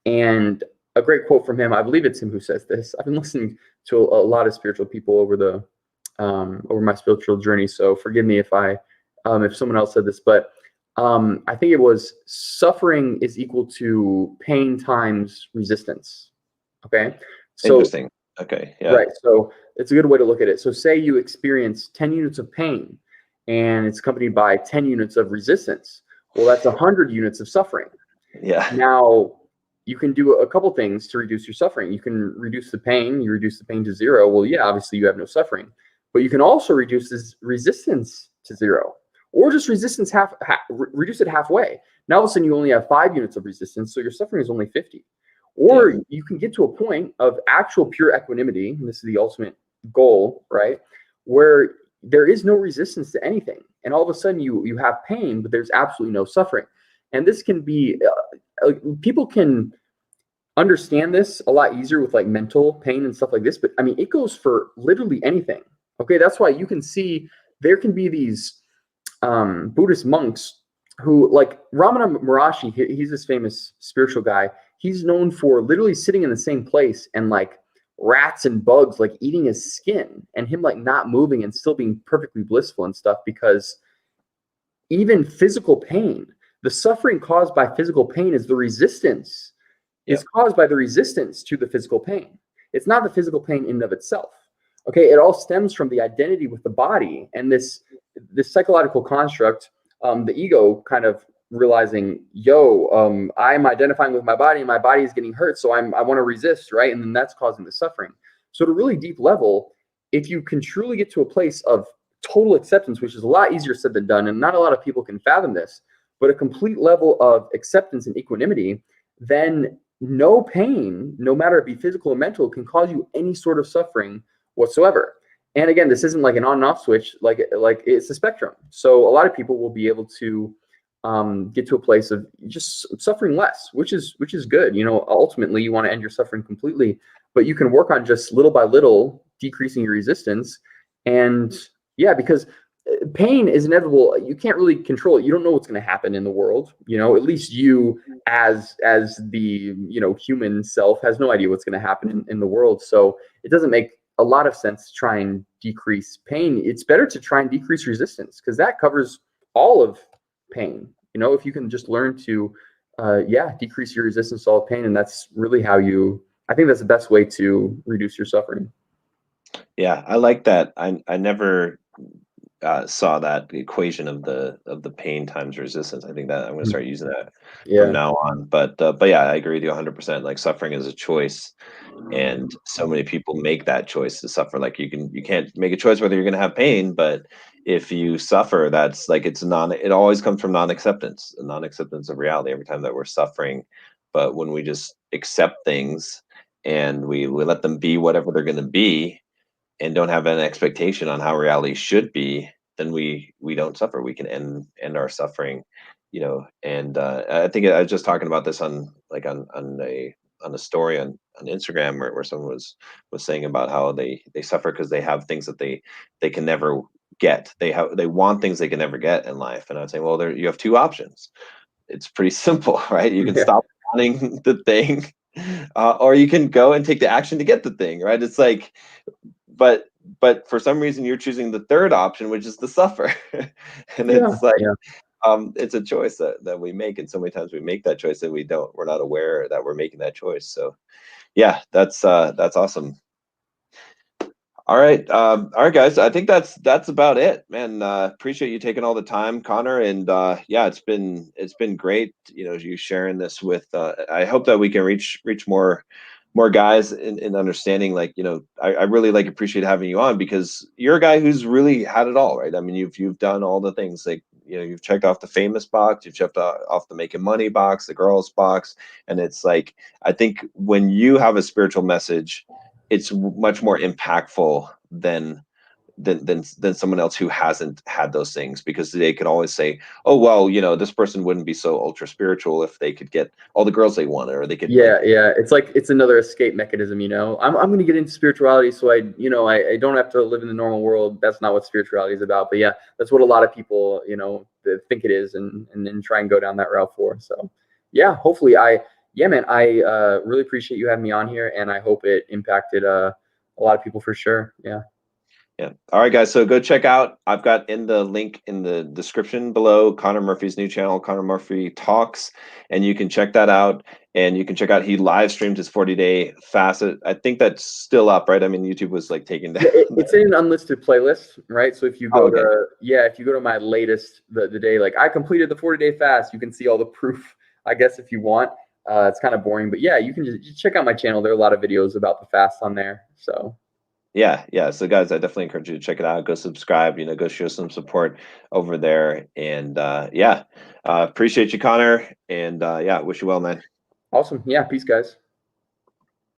and a great quote from him. I believe it's him who says this. I've been listening to a lot of spiritual people over my spiritual journey, so forgive me if someone else said this, but I think it was suffering is equal to pain times resistance. Okay, so Interesting. Okay. Yeah. right. So it's a good way to look at it. So say you experience 10 units of pain and it's accompanied by 10 units of resistance. Well, that's 100 units of suffering. Yeah. Now, you can do a couple things to reduce your suffering. You can reduce the pain. You reduce the pain to zero. Well, yeah, obviously you have no suffering. But you can also reduce this resistance to zero, or just reduce it halfway. Now all of a sudden you only have 5 units of resistance, so your suffering is only 50. Yeah. Or you can get to a point of actual pure equanimity, and this is the ultimate goal, right? Where there is no resistance to anything, and all of a sudden you have pain, but there's absolutely no suffering. And this can be people can understand this a lot easier with like mental pain and stuff like this, but I mean it goes for literally anything. Okay, that's why you can see there can be these Buddhist monks who, like Ramana Maharishi, he's this famous spiritual guy. He's known for literally sitting in the same place and like rats and bugs like eating his skin, and him like not moving and still being perfectly blissful and stuff, because even physical pain, the suffering caused by physical pain is the resistance, Yeah. is caused by the resistance to the physical pain. It's not the physical pain in and of itself. Okay, it all stems from the identity with the body and this psychological construct, the ego kind of realizing, yo, I'm identifying with my body and my body is getting hurt, so I want to resist, right? And then that's causing the suffering. So at a really deep level, if you can truly get to a place of total acceptance, which is a lot easier said than done, and not a lot of people can fathom this, but a complete level of acceptance and equanimity, then no pain, no matter it be physical or mental, can cause you any sort of suffering whatsoever. And again, this isn't like an on and off switch, like it's a spectrum. So a lot of people will be able to get to a place of just suffering less, which is good. You know, ultimately you want to end your suffering completely, but you can work on just little by little decreasing your resistance. And yeah, because pain is inevitable. You can't really control it. You don't know what's going to happen in the world. You know, at least you as the human self has no idea what's going to happen in the world. So it doesn't make a lot of sense to try and decrease pain. It's better to try and decrease resistance, because that covers all of pain. You know, if you can just learn to decrease your resistance to all pain, and that's really how I think that's the best way to reduce your suffering. Yeah. I like that. I never saw that equation of the pain times resistance. I think that I'm going to start using that from Yeah. now on. But yeah, I agree with you 100%. Like suffering is a choice, and so many people make that choice to suffer. Like you can't make a choice whether you're going to have pain, but if you suffer, that's like it always comes from non-acceptance, a non-acceptance of reality every time that we're suffering. But when we just accept things and we let them be whatever they're going to be, and don't have an expectation on how reality should be, then we don't suffer. We can end our suffering, And I think I was just talking about this on a story on Instagram, where someone was saying about how they suffer because they have things that they can never get. They want things they can never get in life, and I would say, well, you have two options. It's pretty simple, right? You can Yeah. stop wanting the thing, or you can go and take the action to get the thing, right? It's like, but for some reason you're choosing the third option, which is to suffer. And Yeah. it's like, Yeah. it's a choice that we make, and so many times we make that choice that we're not aware that we're making that choice. So yeah, that's awesome. All right, guys. I think that's about it, man. Appreciate you taking all the time, Connor, and yeah, it's been great. You sharing this with. I hope that we can reach more more guys in understanding, like, I really like appreciate having you on, because you're a guy who's really had it all, right? I mean, you've done all the things, like, you've checked off the famous box, you've checked off the making money box, the girls box. And it's like, I think when you have a spiritual message, it's much more impactful than someone else who hasn't had those things, because they could always say, oh well, this person wouldn't be so ultra spiritual if they could get all the girls they wanted, or they could, like. Yeah. It's like it's another escape mechanism, you know. I'm going to get into spirituality so I don't have to live in the normal world. That's not what spirituality is about. But yeah, that's what a lot of people, think it is, and then try and go down that route for. So yeah, hopefully man, I really appreciate you having me on here, and I hope it impacted a lot of people for sure. Yeah. Yeah. All right, guys. So go check out, I've got in the link in the description below, Connor Murphy's new channel, Connor Murphy Talks, and you can check that out. And you can check out, he live streamed his 40-day fast. I think that's still up, right? I mean, YouTube was like taking down. Yeah, it's in an unlisted playlist, right? So if you go okay. if you go to my latest, the day, like I completed the 40-day fast, you can see all the proof, I guess, if you want. It's kind of boring, but yeah, you can just check out my channel. There are a lot of videos about the fast on there. So Yeah. So guys, I definitely encourage you to check it out. Go subscribe, go show some support over there. And appreciate you, Connor. And yeah, wish you well, man. awesome. Yeah, peace, guys.